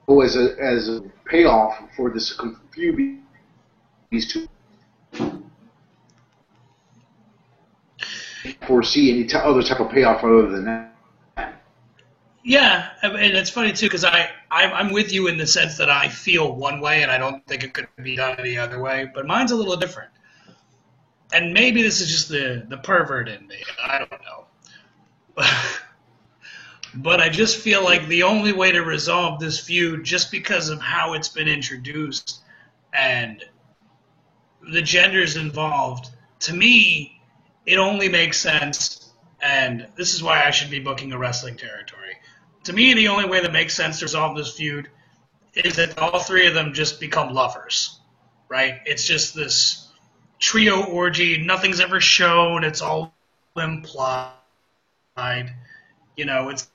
go as a payoff for this feud these two. Foresee any other type of payoff other than that. Yeah, and it's funny too because I'm with you in the sense that I feel one way and I don't think it could be done any other way, but mine's a little different. And maybe this is just the pervert in me. I don't know. But I just feel like the only way to resolve this feud, just because of how it's been introduced and the genders involved, to me, it only makes sense, and this is why I should be booking a wrestling territory. To me, the only way that makes sense to resolve this feud is that all three of them just become lovers, right? It's just this trio orgy. Nothing's ever shown. It's all implied. You know, it's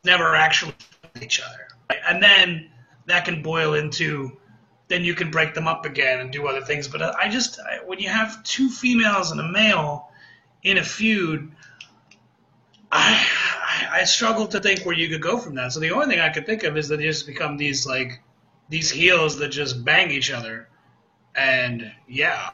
never actually each other. And then that can boil into, then you can break them up again and do other things. But when you have two females and a male in a feud, I struggle to think where you could go from that. So the only thing I could think of is that they just become these heels that just bang each other. And yeah,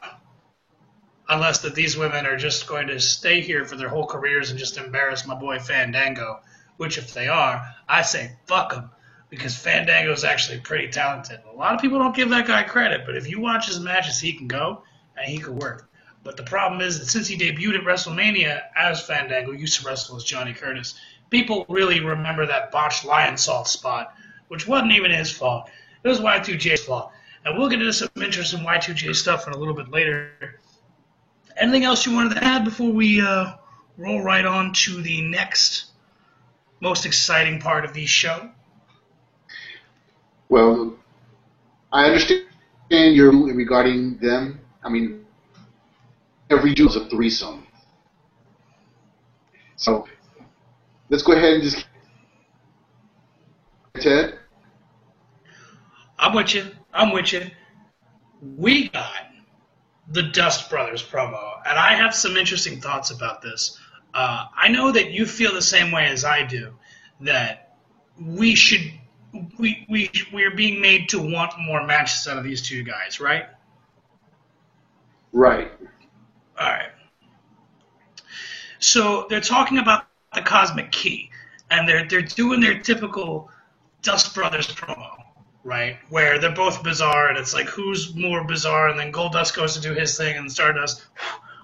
unless that these women are just going to stay here for their whole careers and just embarrass my boy Fandango, which if they are, I say fuck them, because Fandango is actually pretty talented. A lot of people don't give that guy credit, but if you watch his matches, he can go and he can work. But the problem is that since he debuted at WrestleMania as Fandango, used to wrestle as Johnny Curtis, people really remember that botched lion salt spot, which wasn't even his fault. It was Y2J's fault. And we'll get into some interesting Y2J stuff in a little bit later. Anything else you wanted to add before we roll right on to the next most exciting part of the show? Well, I understand your regarding them. I mean, every dude is a threesome. So let's go ahead and just Ted. I'm with you. We got the Dust Brothers promo, and I have some interesting thoughts about this. I know that you feel the same way as I do, that we're being made to want more matches out of these two guys, right? Right. All right. So they're talking about the Cosmic Key, and they're doing their typical Dust Brothers promo, right? Where they're both bizarre, and it's like, who's more bizarre? And then Goldust goes to do his thing, and Stardust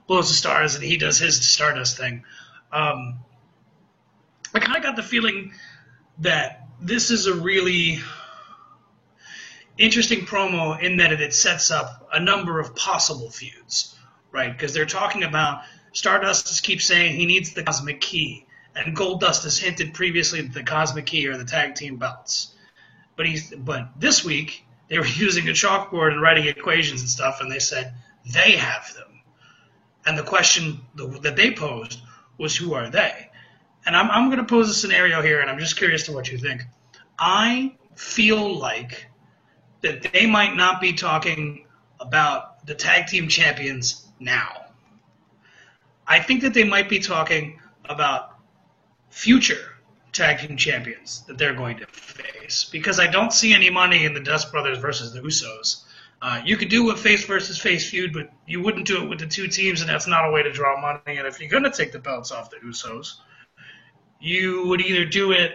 blows the stars, and he does his Stardust thing. I kind of got the feeling that this is a really interesting promo in that it sets up a number of possible feuds, right? Because they're talking about Stardust keeps saying he needs the Cosmic Key, and Goldust has hinted previously that the Cosmic Key are the tag team belts. But this week, they were using a chalkboard and writing equations and stuff, and they said they have them. And the question that they posed was, who are they? And I'm going to pose a scenario here, and I'm just curious to what you think. I feel like that they might not be talking about the tag team champions now. I think that they might be talking about future tag team champions that they're going to face, because I don't see any money in the Dust Brothers versus the Usos. You could do a face versus face feud, but you wouldn't do it with the two teams, and that's not a way to draw money. And if you're going to take the belts off the Usos, you would either do it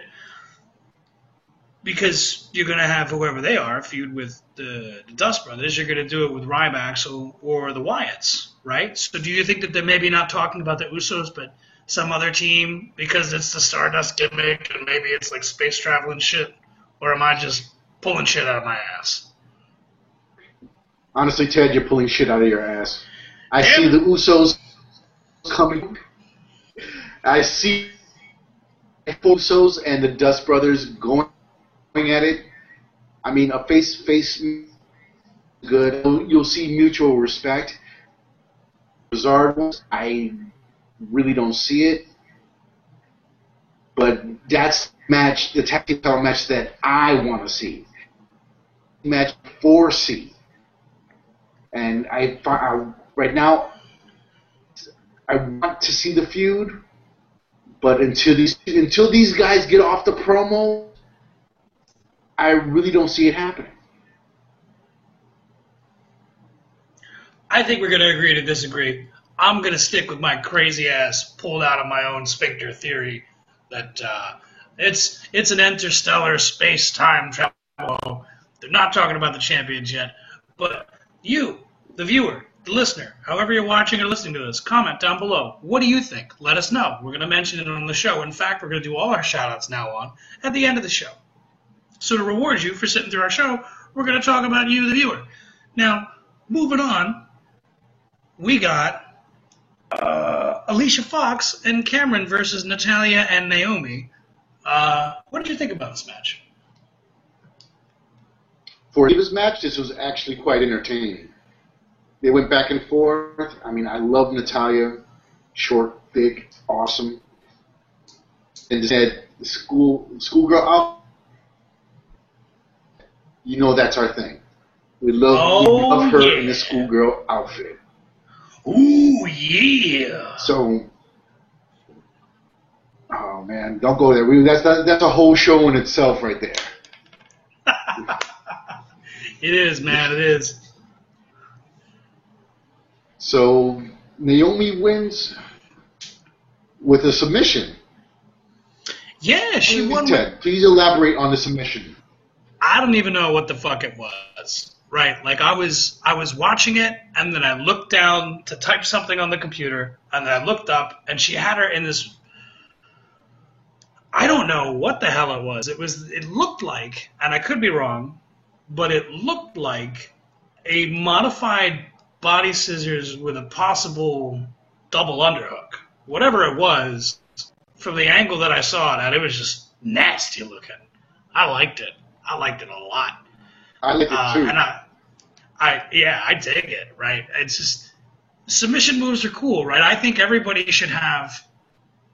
because you're going to have whoever they are feud with the Dust Brothers, you're going to do it with Ryback or the Wyatts, right? So do you think that they're maybe not talking about the Usos, but some other team because it's the Stardust gimmick and maybe it's like space traveling shit? Or am I just pulling shit out of my ass? Honestly, Ted, you're pulling shit out of your ass. I see the Usos coming. I see the Usos and the Dust Brothers going at it. I mean, a face good. You'll see mutual respect. Bizarre ones, I really don't see it. But that's the tag team title match that I want to see. Match 4C. And right now, I want to see the feud, but until these guys get off the promo, I really don't see it happening. I think we're going to agree to disagree. I'm going to stick with my crazy ass, pulled out of my own sphincter theory that it's an interstellar space-time travel. They're not talking about the champions yet, but you, the viewer, the listener, however you're watching or listening to this, comment down below. What do you think? Let us know. We're going to mention it on the show. In fact, we're going to do all our shout-outs now on at the end of the show. So to reward you for sitting through our show, we're going to talk about you, the viewer. Now, moving on, we got Alicia Fox and Cameron versus Natalya and Naomi. What did you think about this match? For this match, this was actually quite entertaining. They went back and forth. I mean, I love Natalya. Short, thick, awesome. And just had the schoolgirl out. You know that's our thing. We love her in the schoolgirl outfit. Ooh, yeah. So, oh man, don't go there. That's a whole show in itself right there. It is, man. It is. So Naomi wins with a submission. Yeah, she won. Ted, please elaborate on the submission. I don't even know what the fuck it was. Right, like I was watching it, and then I looked down to type something on the computer, and then I looked up, and she had her in this. I don't know what the hell it was. It looked like, and I could be wrong, but it looked like a modified body scissors with a possible double underhook. Whatever it was, from the angle that I saw it at, it was just nasty looking. I liked it. I liked it a lot. I like it too. And I dig it, right? It's just, submission moves are cool, right? I think everybody should have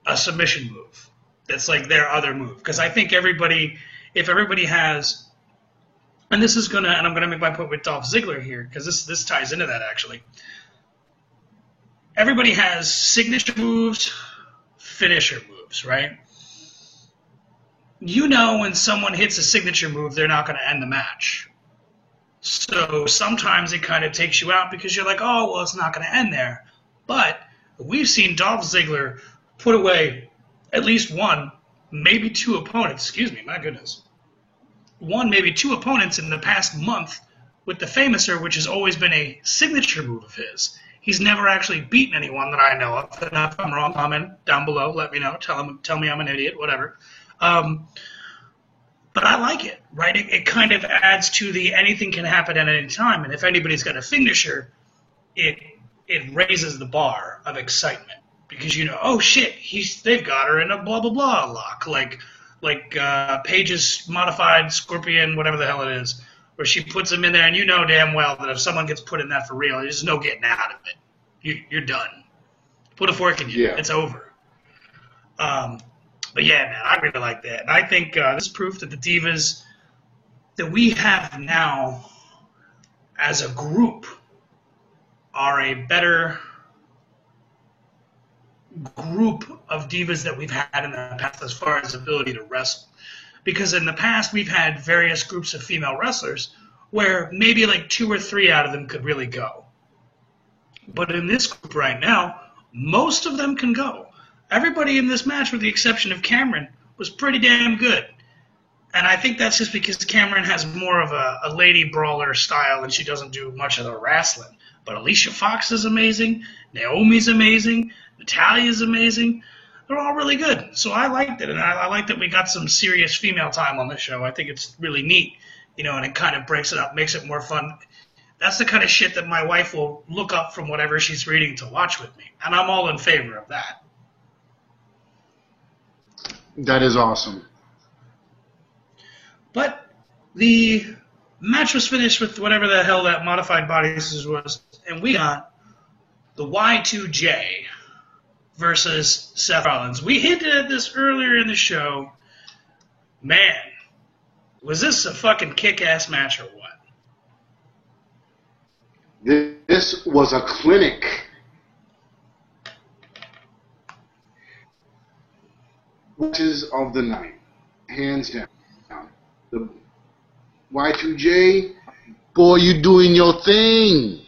a submission move that's like their other move. Because I think if everybody has, and I'm gonna make my point with Dolph Ziggler here, because this ties into that actually. Everybody has signature moves, finisher moves, right? You know when someone hits a signature move, they're not going to end the match. So sometimes it kind of takes you out because you're like, oh, well, it's not going to end there. But we've seen Dolph Ziggler put away at least one, maybe two opponents. Excuse me, my goodness. One, maybe two opponents in the past month with the Famouser, which has always been a signature move of his. He's never actually beaten anyone that I know of. And if I'm wrong, comment down below. Let me know. Tell me I'm an idiot, whatever. But I like it, right? It kind of adds to the anything can happen at any time. And if anybody's got a finisher, it raises the bar of excitement. Because you know, oh shit, they've got her in a blah, blah, blah lock. Like Paige's modified Scorpion, whatever the hell it is, where she puts him in there, and you know damn well that if someone gets put in that for real, there's no getting out of it. You're done. Put a fork in you. Yeah. It's over. But yeah, man, I really like that. And I think this is proof that the Divas that we have now as a group are a better group of Divas that we've had in the past as far as ability to wrestle. Because in the past, we've had various groups of female wrestlers where maybe like 2 or 3 out of them could really go. But in this group right now, most of them can go. Everybody in this match, with the exception of Cameron, was pretty damn good. And I think that's just because Cameron has more of a lady brawler style and she doesn't do much of the wrestling. But Alicia Fox is amazing. Naomi's amazing. Natalia's amazing. They're all really good. So I liked it. And I like that we got some serious female time on this show. I think it's really neat. You know, and it kind of breaks it up, makes it more fun. That's the kind of shit that my wife will look up from whatever she's reading to watch with me. And I'm all in favor of that. That is awesome. But the match was finished with whatever the hell that modified body scissors was, and we got the Y2J versus Seth Rollins. We hinted at this earlier in the show. Man, was this a fucking kick-ass match or what? This was a clinic. Matches of the night, hands down. The Y2J, boy, you doing your thing.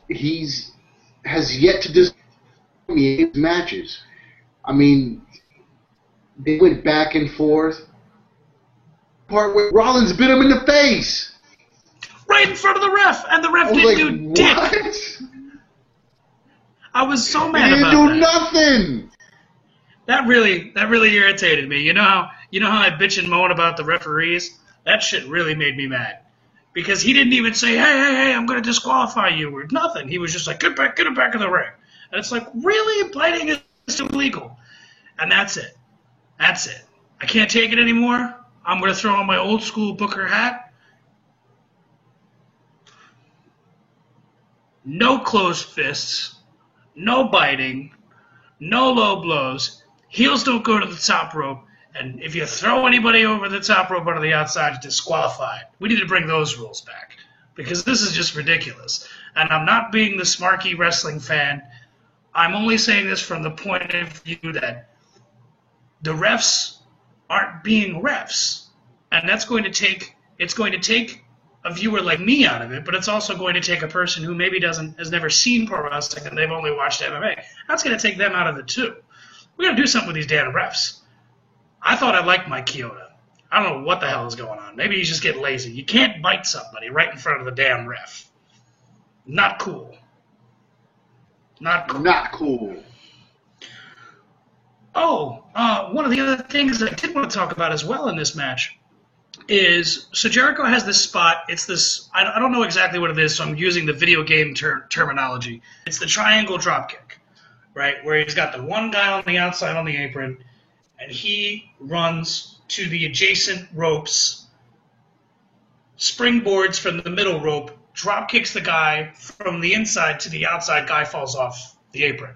He's has yet to disappoint me in his matches. I mean, they went back and forth. Part where Rollins bit him in the face, right in front of the ref, and the ref didn't do dick. I was so mad about that. He didn't do nothing. That really irritated me. You know how I bitch and moan about the referees? That shit really made me mad. Because he didn't even say, hey, I'm going to disqualify you, or nothing. He was just like, get him back in the ring. And it's like, really? Biting is illegal. And that's it. That's it. I can't take it anymore. I'm going to throw on my old school Booker hat. No closed fists. No biting. No low blows. Heels don't go to the top rope, And if you throw anybody over the top rope or to the outside, you're disqualified. We need to bring those rules back because this is just ridiculous. And I'm not being the smarky wrestling fan. I'm only saying this from the point of view that the refs aren't being refs. And it's going to take a viewer like me out of it, but it's also going to take a person who maybe has never seen pro wrestling and they've only watched MMA. That's going to take them out of it too. We got to do something with these damn refs. I thought I liked Mike Chioda. I don't know what the hell is going on. Maybe he's just getting lazy. You can't bite somebody right in front of the damn ref. Not cool. Not cool. Not cool. Oh, one of the other things that I did want to talk about as well in this match is, so Jericho has this spot. It's this, I don't know exactly what it is, so I'm using the video game terminology. It's the triangle dropkick, right, where he's got the one guy on the outside on the apron, and he runs to the adjacent ropes, springboards from the middle rope, drop kicks the guy from the inside to the outside, guy falls off the apron.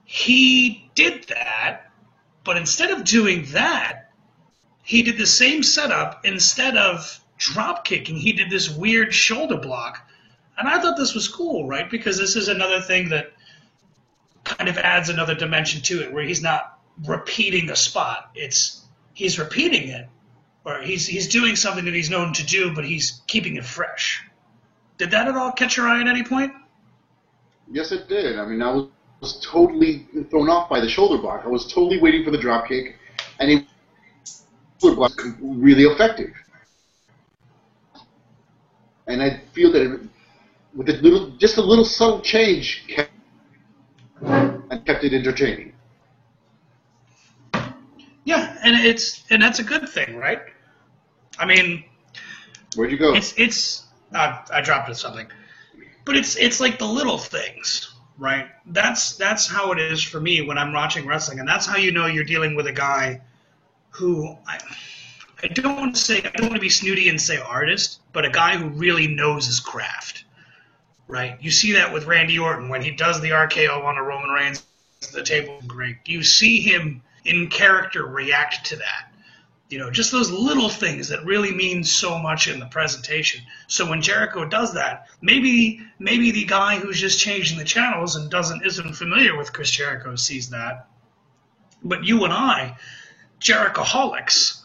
He did that, but instead of doing that, he did the same setup. Instead of drop kicking, he did this weird shoulder block. And I thought this was cool, right? Because this is another thing that kind of adds another dimension to it, where he's not repeating a spot. He's repeating it, or he's doing something that he's known to do, but he's keeping it fresh. Did that at all catch your eye at any point? Yes, it did. I mean, I was totally thrown off by the shoulder block. I was totally waiting for the drop kick, and the shoulder block was really effective. And I feel that with just a little subtle change, kept it entertaining. Yeah, and that's a good thing, right? I mean, where'd you go? I dropped it something, but it's like the little things, right? That's how it is for me when I'm watching wrestling, and that's how you know you're dealing with a guy who I don't want to be snooty and say artist, but a guy who really knows his craft, right? You see that with Randy Orton when he does the RKO on a Roman Reigns at the table. Great, you see him in character react to that. You know, just those little things that really mean so much in the presentation. So when Jericho does that, maybe the guy who's just changing the channels and isn't familiar with Chris Jericho sees that. But you and I, Jerichoholics,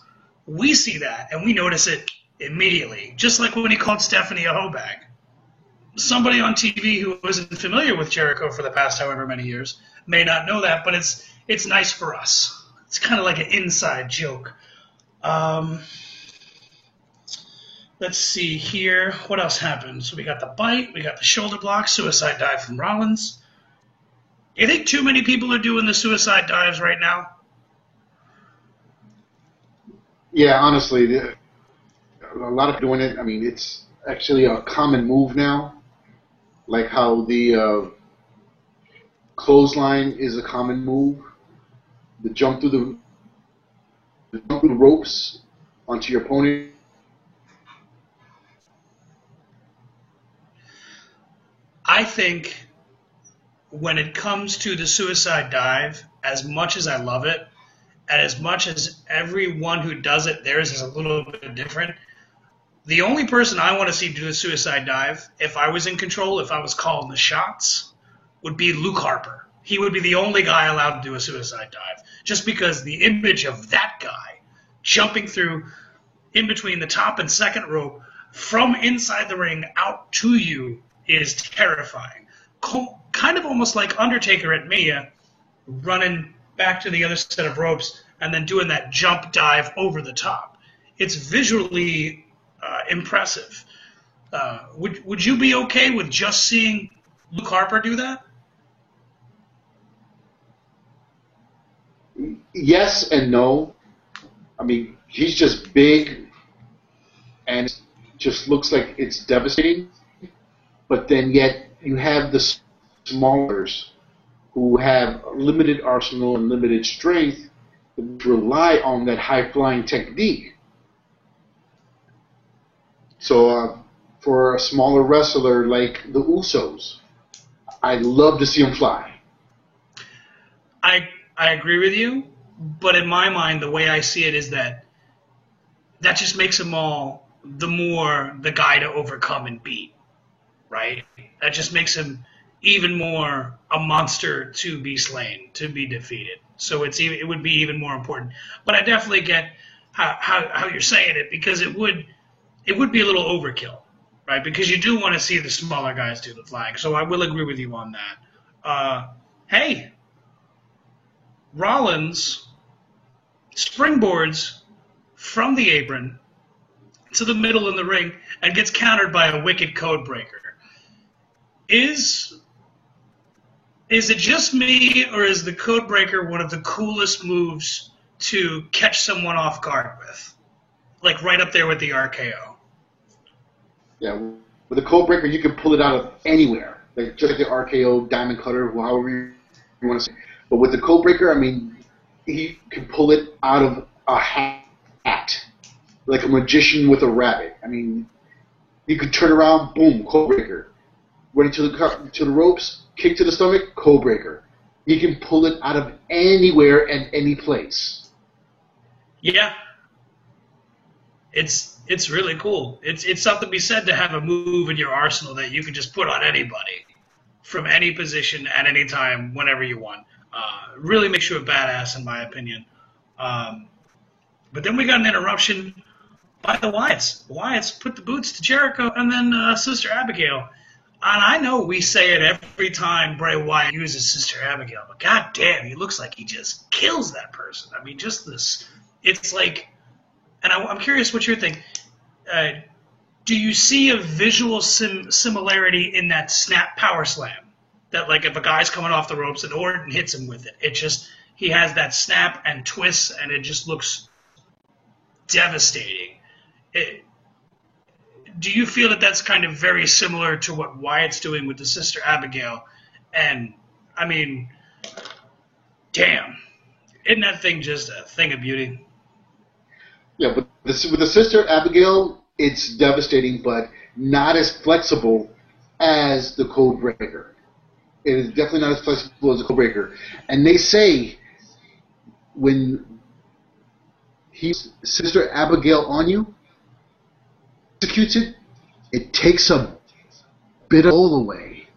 we see that and we notice it immediately. Just like when he called Stephanie a hoe bag. Somebody on TV who isn't familiar with Jericho for the past however many years may not know that, but it's nice for us. It's kind of like an inside joke. Let's see here. What else happened? So we got the bite, we got the shoulder block, suicide dive from Rollins. You think too many people are doing the suicide dives right now? Yeah, honestly, a lot of doing it. I mean, it's actually a common move now. Like how the clothesline is a common move. The jump through the ropes onto your opponent. I think when it comes to the suicide dive, as much as I love it, and as much as everyone who does it, theirs is a little bit different, the only person I want to see do a suicide dive, if I was in control, if I was calling the shots, would be Luke Harper. He would be the only guy allowed to do a suicide dive, just because the image of that guy jumping through in between the top and second rope from inside the ring out to you is terrifying. Kind of almost like Undertaker at Mania, running back to the other set of ropes and then doing that jump dive over the top. It's visually impressive. Would you be okay with just seeing Luke Harper do that? Yes and no. I mean, he's just big and it just looks like it's devastating. But then yet you have the smallers who have limited arsenal and limited strength that rely on that high-flying technique. So for a smaller wrestler like the Usos, I'd love to see him fly. I agree with you, But in my mind, the way I see it is that just makes him all the more the guy to overcome and beat, right? That just makes him even more a monster to be slain, to be defeated. So it would be even more important. But I definitely get how you're saying it, because it would be a little overkill, right? Because you do want to see the smaller guys do the flying. So I will agree with you on that. Hey, Rollins springboards from the apron to the middle in the ring and gets countered by a wicked code breaker. Is it just me, or is the code breaker one of the coolest moves to catch someone off guard with? Like right up there with the RKO. Yeah, with the code breaker, you can pull it out of anywhere. Like just like the RKO, Diamond Cutter, however you want to say. But with the code breaker, I mean, he can pull it out of a hat, like a magician with a rabbit. I mean, you could turn around, boom, code breaker. Running to the ropes, kick to the stomach, code breaker. He can pull it out of anywhere and any place. Yeah, it's really cool. It's something to be said to have a move in your arsenal that you can just put on anybody from any position at any time, whenever you want. Really makes you a badass, in my opinion. But then we got an interruption by the Wyatts. The Wyatts put the boots to Jericho and then Sister Abigail. And I know we say it every time Bray Wyatt uses Sister Abigail, but goddamn, he looks like he just kills that person. I mean, just this. It's like, and I'm curious what you're thinking. Do you see a visual similarity in that snap power slam? That, like, if a guy's coming off the ropes and Orton hits him with it, he has that snap and twists, and it just looks devastating. Do you feel that that's kind of very similar to what Wyatt's doing with the Sister Abigail? And, I mean, damn. Isn't that thing just a thing of beauty? Yeah, but with the Sister Abigail, it's devastating, but not as flexible as the code breaker. It is definitely not as flexible as the code breaker. And they say when he's Sister Abigail on you, executes it, it takes a bit of all away.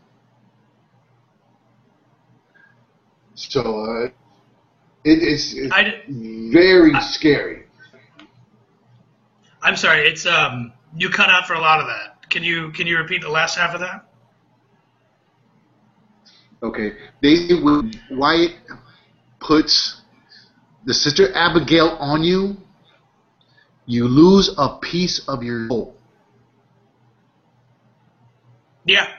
So it's very scary. I'm sorry, it's you cut out for a lot of that. Can you repeat the last half of that? Okay. When Wyatt puts the Sister Abigail on you, you lose a piece of your soul. Yeah.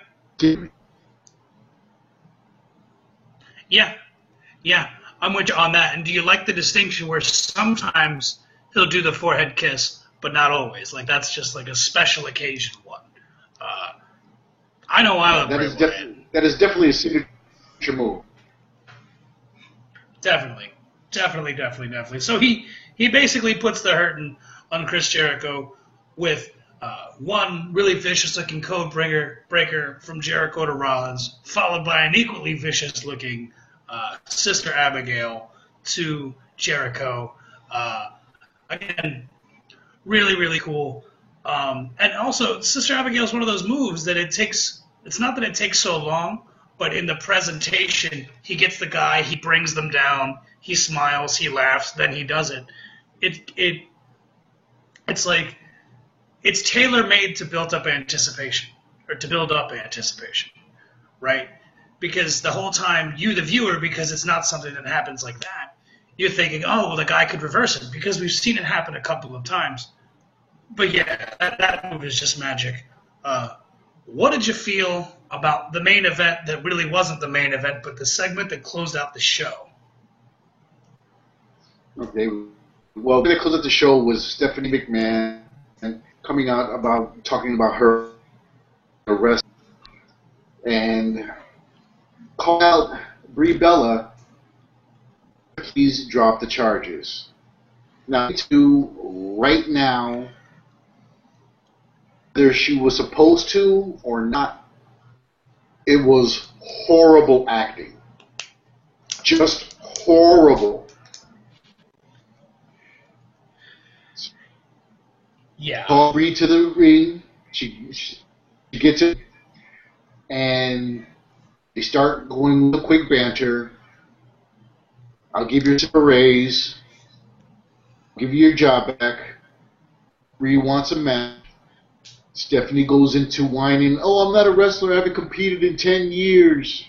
Yeah. I'm with you on that. And do you like the distinction where sometimes he'll do the forehead kiss, but not always? Like, that's just like a special occasion one. I know I love Bray Wyatt. That is definitely a signature move. Definitely. So he basically puts the hurting on Chris Jericho with one really vicious-looking code breaker from Jericho to Rollins, followed by an equally vicious-looking Sister Abigail to Jericho. Again, really, really cool. And also, Sister Abigail is one of those moves that it's not that it takes so long, but in the presentation, he gets the guy, he brings them down, he smiles, he laughs, then he does it. It's like, it's tailor-made to build up anticipation, right? Because the whole time, you, the viewer, because it's not something that happens like that, you're thinking, oh, well, the guy could reverse it, because we've seen it happen a couple of times. But yeah, that move is just magic. What did you feel about the main event that really wasn't the main event, but the segment that closed out the show? Okay. Well, the close out the show was Stephanie McMahon coming out talking about her arrest and called out Brie Bella, please drop the charges. Now, right now, whether she was supposed to or not, it was horrible acting. Just horrible. Yeah. Call Brie to the ring. She gets it, and they start going with a quick banter. I'll give you a raise. I'll give you your job back. Brie wants a match. Stephanie goes into whining, "Oh, I'm not a wrestler. I haven't competed in 10 years."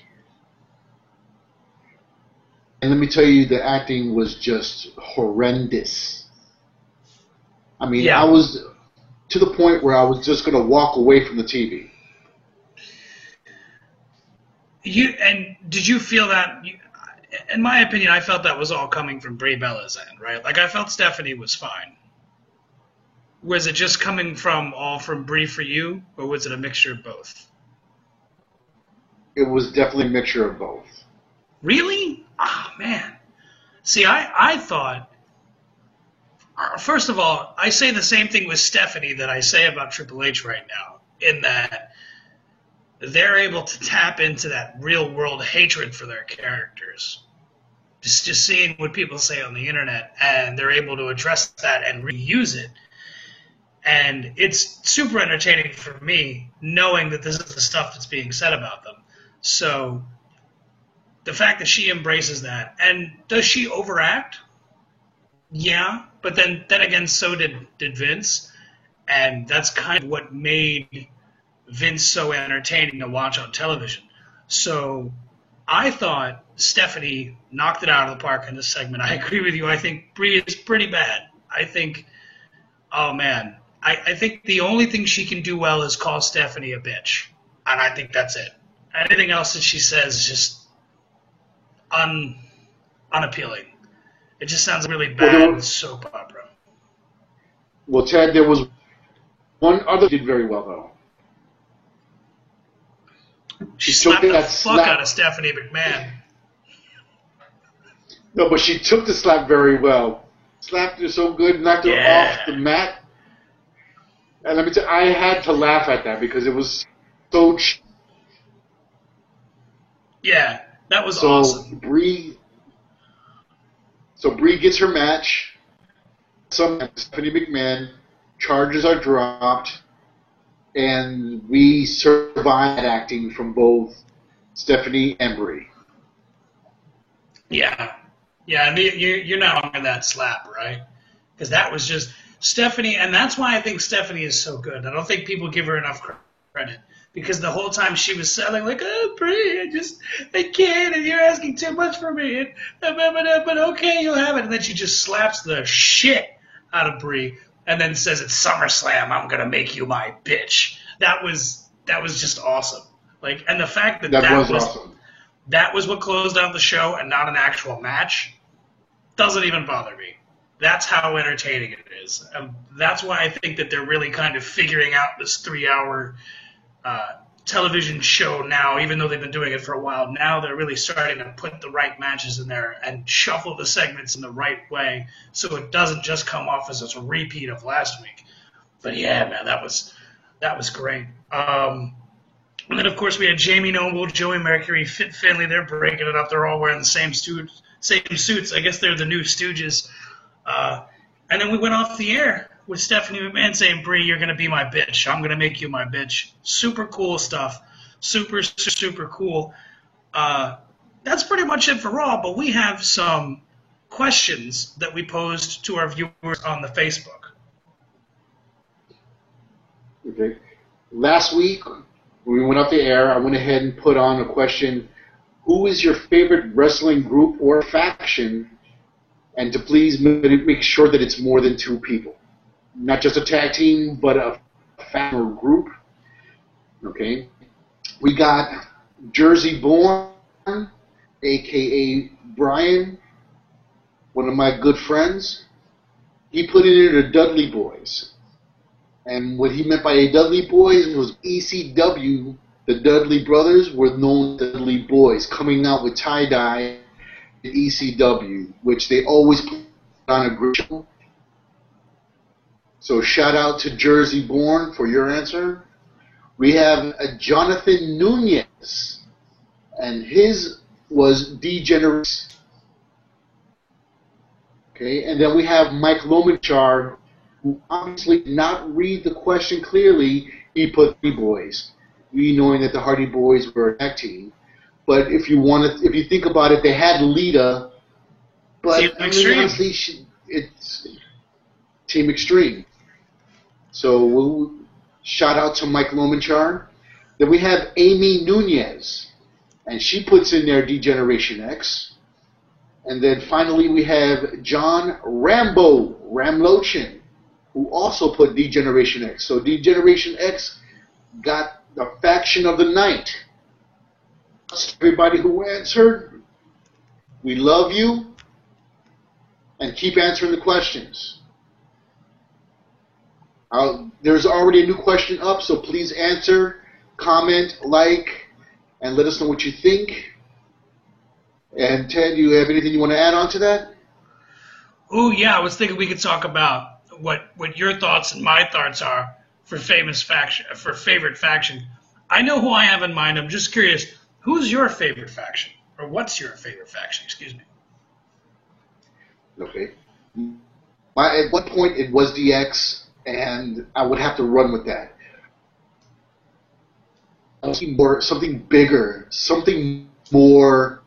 And let me tell you, the acting was just horrendous. I mean, Yeah. I was to the point where I was just going to walk away from the TV. Did you feel that? In my opinion, I felt that was all coming from Brie Bella's end, right? Like I felt Stephanie was fine. Was it just coming from Brie for you, or was it a mixture of both? It was definitely a mixture of both. Really? Oh, man. See, I thought, first of all, I say the same thing with Stephanie that I say about Triple H right now, in that they're able to tap into that real-world hatred for their characters. Just seeing what people say on the internet, and they're able to address that and reuse it. And it's super entertaining for me, knowing that this is the stuff that's being said about them. So the fact that she embraces that, and does she overact? Yeah, but then again, so did Vince, and that's kind of what made Vince so entertaining to watch on television. So I thought Stephanie knocked it out of the park in this segment. I agree with you. I think Brie is pretty bad. I think, oh man, I think the only thing she can do well is call Stephanie a bitch, and I think that's it. Anything else that she says is just unappealing. It just sounds really bad soap opera. Well, Ted, there was one other did very well, though. She slapped the fuck out of Stephanie McMahon. No, but she took the slap very well. Slapped her so good, knocked her off the mat. And let me tell you, I had to laugh at that because it was so... Yeah, that was awesome. So Brie gets her match. Stephanie McMahon, charges are dropped, and we survive acting from both Stephanie and Brie. Yeah, and you're not on that slap, right? Because that was just Stephanie, and that's why I think Stephanie is so good. I don't think people give her enough credit. Because the whole time she was selling like, "Oh, Brie, I can't, and you're asking too much for me, but okay, you'll have it." And then she just slaps the shit out of Brie, and then says, "It's SummerSlam, I'm gonna make you my bitch." That was just awesome. Like, and the fact that awesome. That was what closed out the show, and not an actual match, doesn't even bother me. That's how entertaining it is. That's why I think that they're really kind of figuring out this 3-hour. Television show now, even though they've been doing it for a while. Now they're really starting to put the right matches in there and shuffle the segments in the right way so it doesn't just come off as a repeat of last week. But yeah, man, that was great. And then, of course, we had Jamie Noble, Joey Mercury, Fit Finlay. They're breaking it up. They're all wearing the same suits. I guess they're the new Stooges. And then we went off the air with Stephanie McMahon saying, "Brie, you're going to be my bitch. I'm going to make you my bitch." Super cool stuff. Super, super cool. That's pretty much it for Raw, but we have some questions that we posed to our viewers on the Facebook. Okay. Last week, when we went off the air, I went ahead and put on a question, who is your favorite wrestling group or faction? And to please make sure that it's more than 2 people. Not just a tag team, but a faction or group. Okay. We got Jersey Born, a.k.a. Brian, one of my good friends. He put it in the Dudley Boys. And what he meant by a Dudley Boys was ECW. The Dudley brothers were known as Dudley Boys, coming out with tie-dye at ECW, which they always put on a great show. So shout out to Jersey Born for your answer. We have a Jonathan Nunez, and his was Degenerates. Okay, and then we have Mike Lomachar, who obviously did not read the question clearly, he put three boys. We knowing that the Hardy Boys were a tag team. But if you think about it, they had Lita, but Team Extreme. Honestly, it's Team Extreme. So we'll shout out to Mike Lomanchar. Then we have Amy Nunez, and she puts in there D-Generation X. And then finally we have John Ramlochin, who also put D-Generation X. So D-Generation X got the faction of the night. Everybody who answered, we love you, and keep answering the questions. There's already a new question up, so please answer, comment, like, and let us know what you think. And Ted, do you have anything you want to add on to that? Oh yeah, I was thinking we could talk about what your thoughts and my thoughts are for favorite faction. I know who I have in mind. I'm just curious, who's your favorite faction, or what's your favorite faction? Excuse me. Okay. At one point it was DX, and I would have to run with that. Something bigger, something more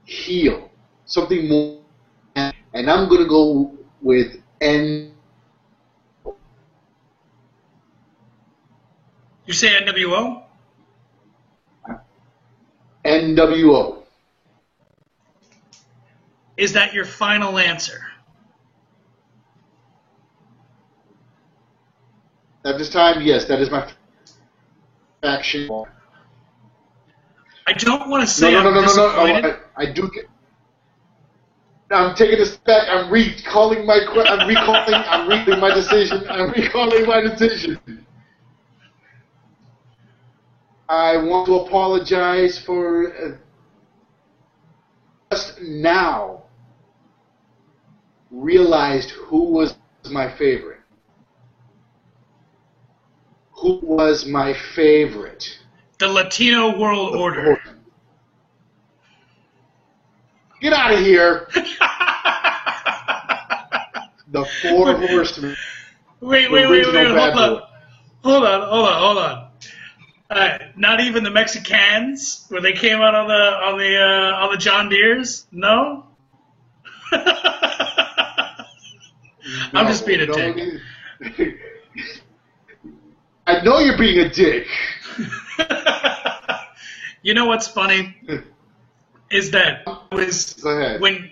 heel, something more, and I'm gonna go with N. You say NWO? NWO. Is that your final answer? At this time, yes, that is my faction. I don't want to say No. I'm disappointed. I do get. I'm taking this back. I'm recalling my decision. I'm recalling my decision. I want to apologize for just now realized who was my favorite. Who was my favorite? The Latino World Order. Get out of here. The Four Horsemen. Wait, hold on. Not even the Mexicans, where they came out on the John Deeres? No? I'm just being a dick. I know you're being a dick. You know what's funny? Is that when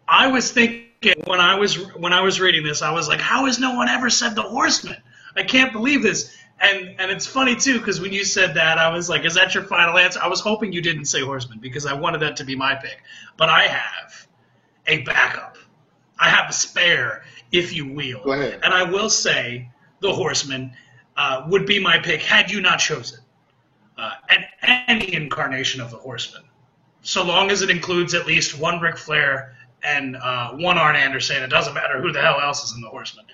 I was thinking, when I was reading this, I was like, how has no one ever said the Horsemen? I can't believe this. And it's funny too, because when you said that, I was like, is that your final answer? I was hoping you didn't say Horsemen, because I wanted that to be my pick. But I have a backup. I have a spare, if you will. Go ahead. And I will say the Horsemen would be my pick had you not chosen and any incarnation of the Horsemen, so long as it includes at least one Ric Flair and one Arn Anderson. It doesn't matter who the hell else is in the Horsemen.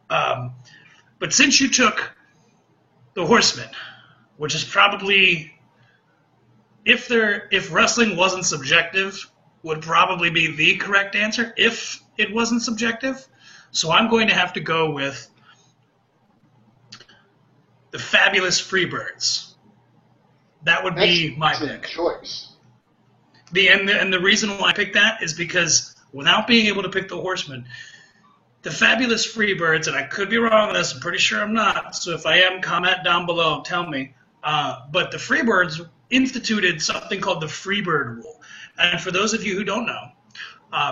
But since you took the Horsemen, which is probably, if wrestling wasn't subjective, would probably be the correct answer if it wasn't subjective. So I'm going to have to go with the Fabulous Freebirds. That would be my pick. Choice. And the reason why I picked that is because without being able to pick the Horsemen, the Fabulous Freebirds, and I could be wrong on this, I'm pretty sure I'm not, so if I am, comment down below, tell me. But the Freebirds instituted something called the Freebird Rule. And for those of you who don't know,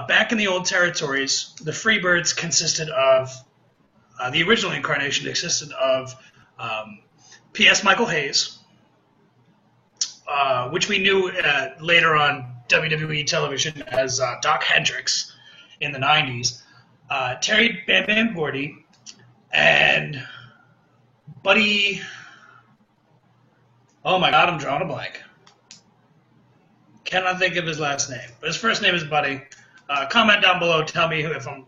back in the old territories, the Freebirds consisted of, the original incarnation consisted of P.S. Michael Hayes, which we knew later on WWE television as Doc Hendricks in the 90s, Terry Bam Bam Gordy, and Buddy, oh my God, I'm drawing a blank. Cannot think of his last name, but his first name is Buddy. Comment down below, tell me if I'm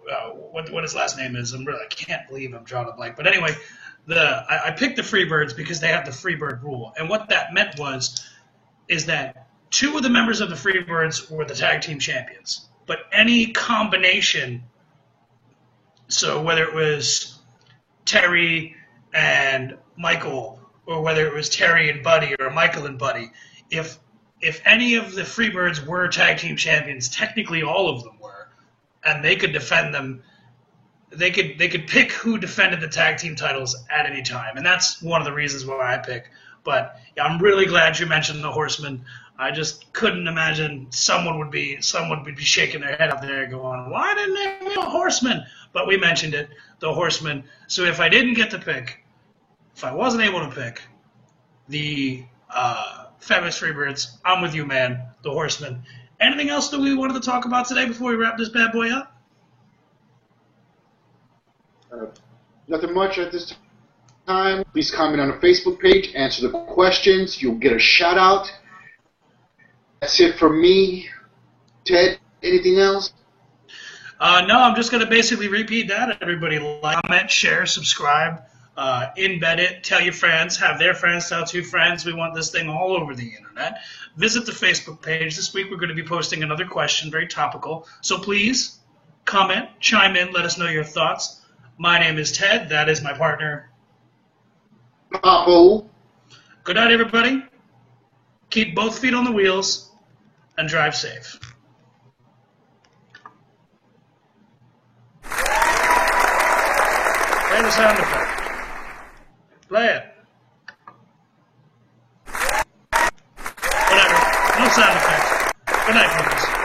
what his last name is. I can't believe I'm drawing a blank. But anyway, I picked the Freebirds because they have the Freebird rule, and what that meant is that two of the members of the Freebirds were the tag team champions, but any combination, so whether it was Terry and Michael, or whether it was Terry and Buddy or Michael and Buddy, if any of the Freebirds were tag team champions, technically all of them were, and they could defend them. They could pick who defended the tag team titles at any time, and that's one of the reasons why I pick. But yeah, I'm really glad you mentioned the Horsemen. I just couldn't imagine someone would be shaking their head up there going, "Why didn't they make a Horseman?" But we mentioned it, the Horsemen. So if I didn't get to pick, if I wasn't able to pick the Fabulous Freebirds, I'm with you, man. The Horsemen. Anything else that we wanted to talk about today before we wrap this bad boy up? Nothing much at this time. Please comment on the Facebook page, answer the questions. You'll get a shout out. That's it from me. Ted, anything else? No, I'm just going to basically repeat that. Everybody like, comment, share, subscribe, embed it, tell your friends, have their friends tell two friends. We want this thing all over the internet. Visit the Facebook page. This week we're going to be posting another question, very topical. So please comment, chime in, let us know your thoughts. My name is Ted. That is my partner, Papo. Good night, everybody. Keep both feet on the wheels and drive safe. Play the sound effect. Play it. Whatever. No sound effect. Good night, folks.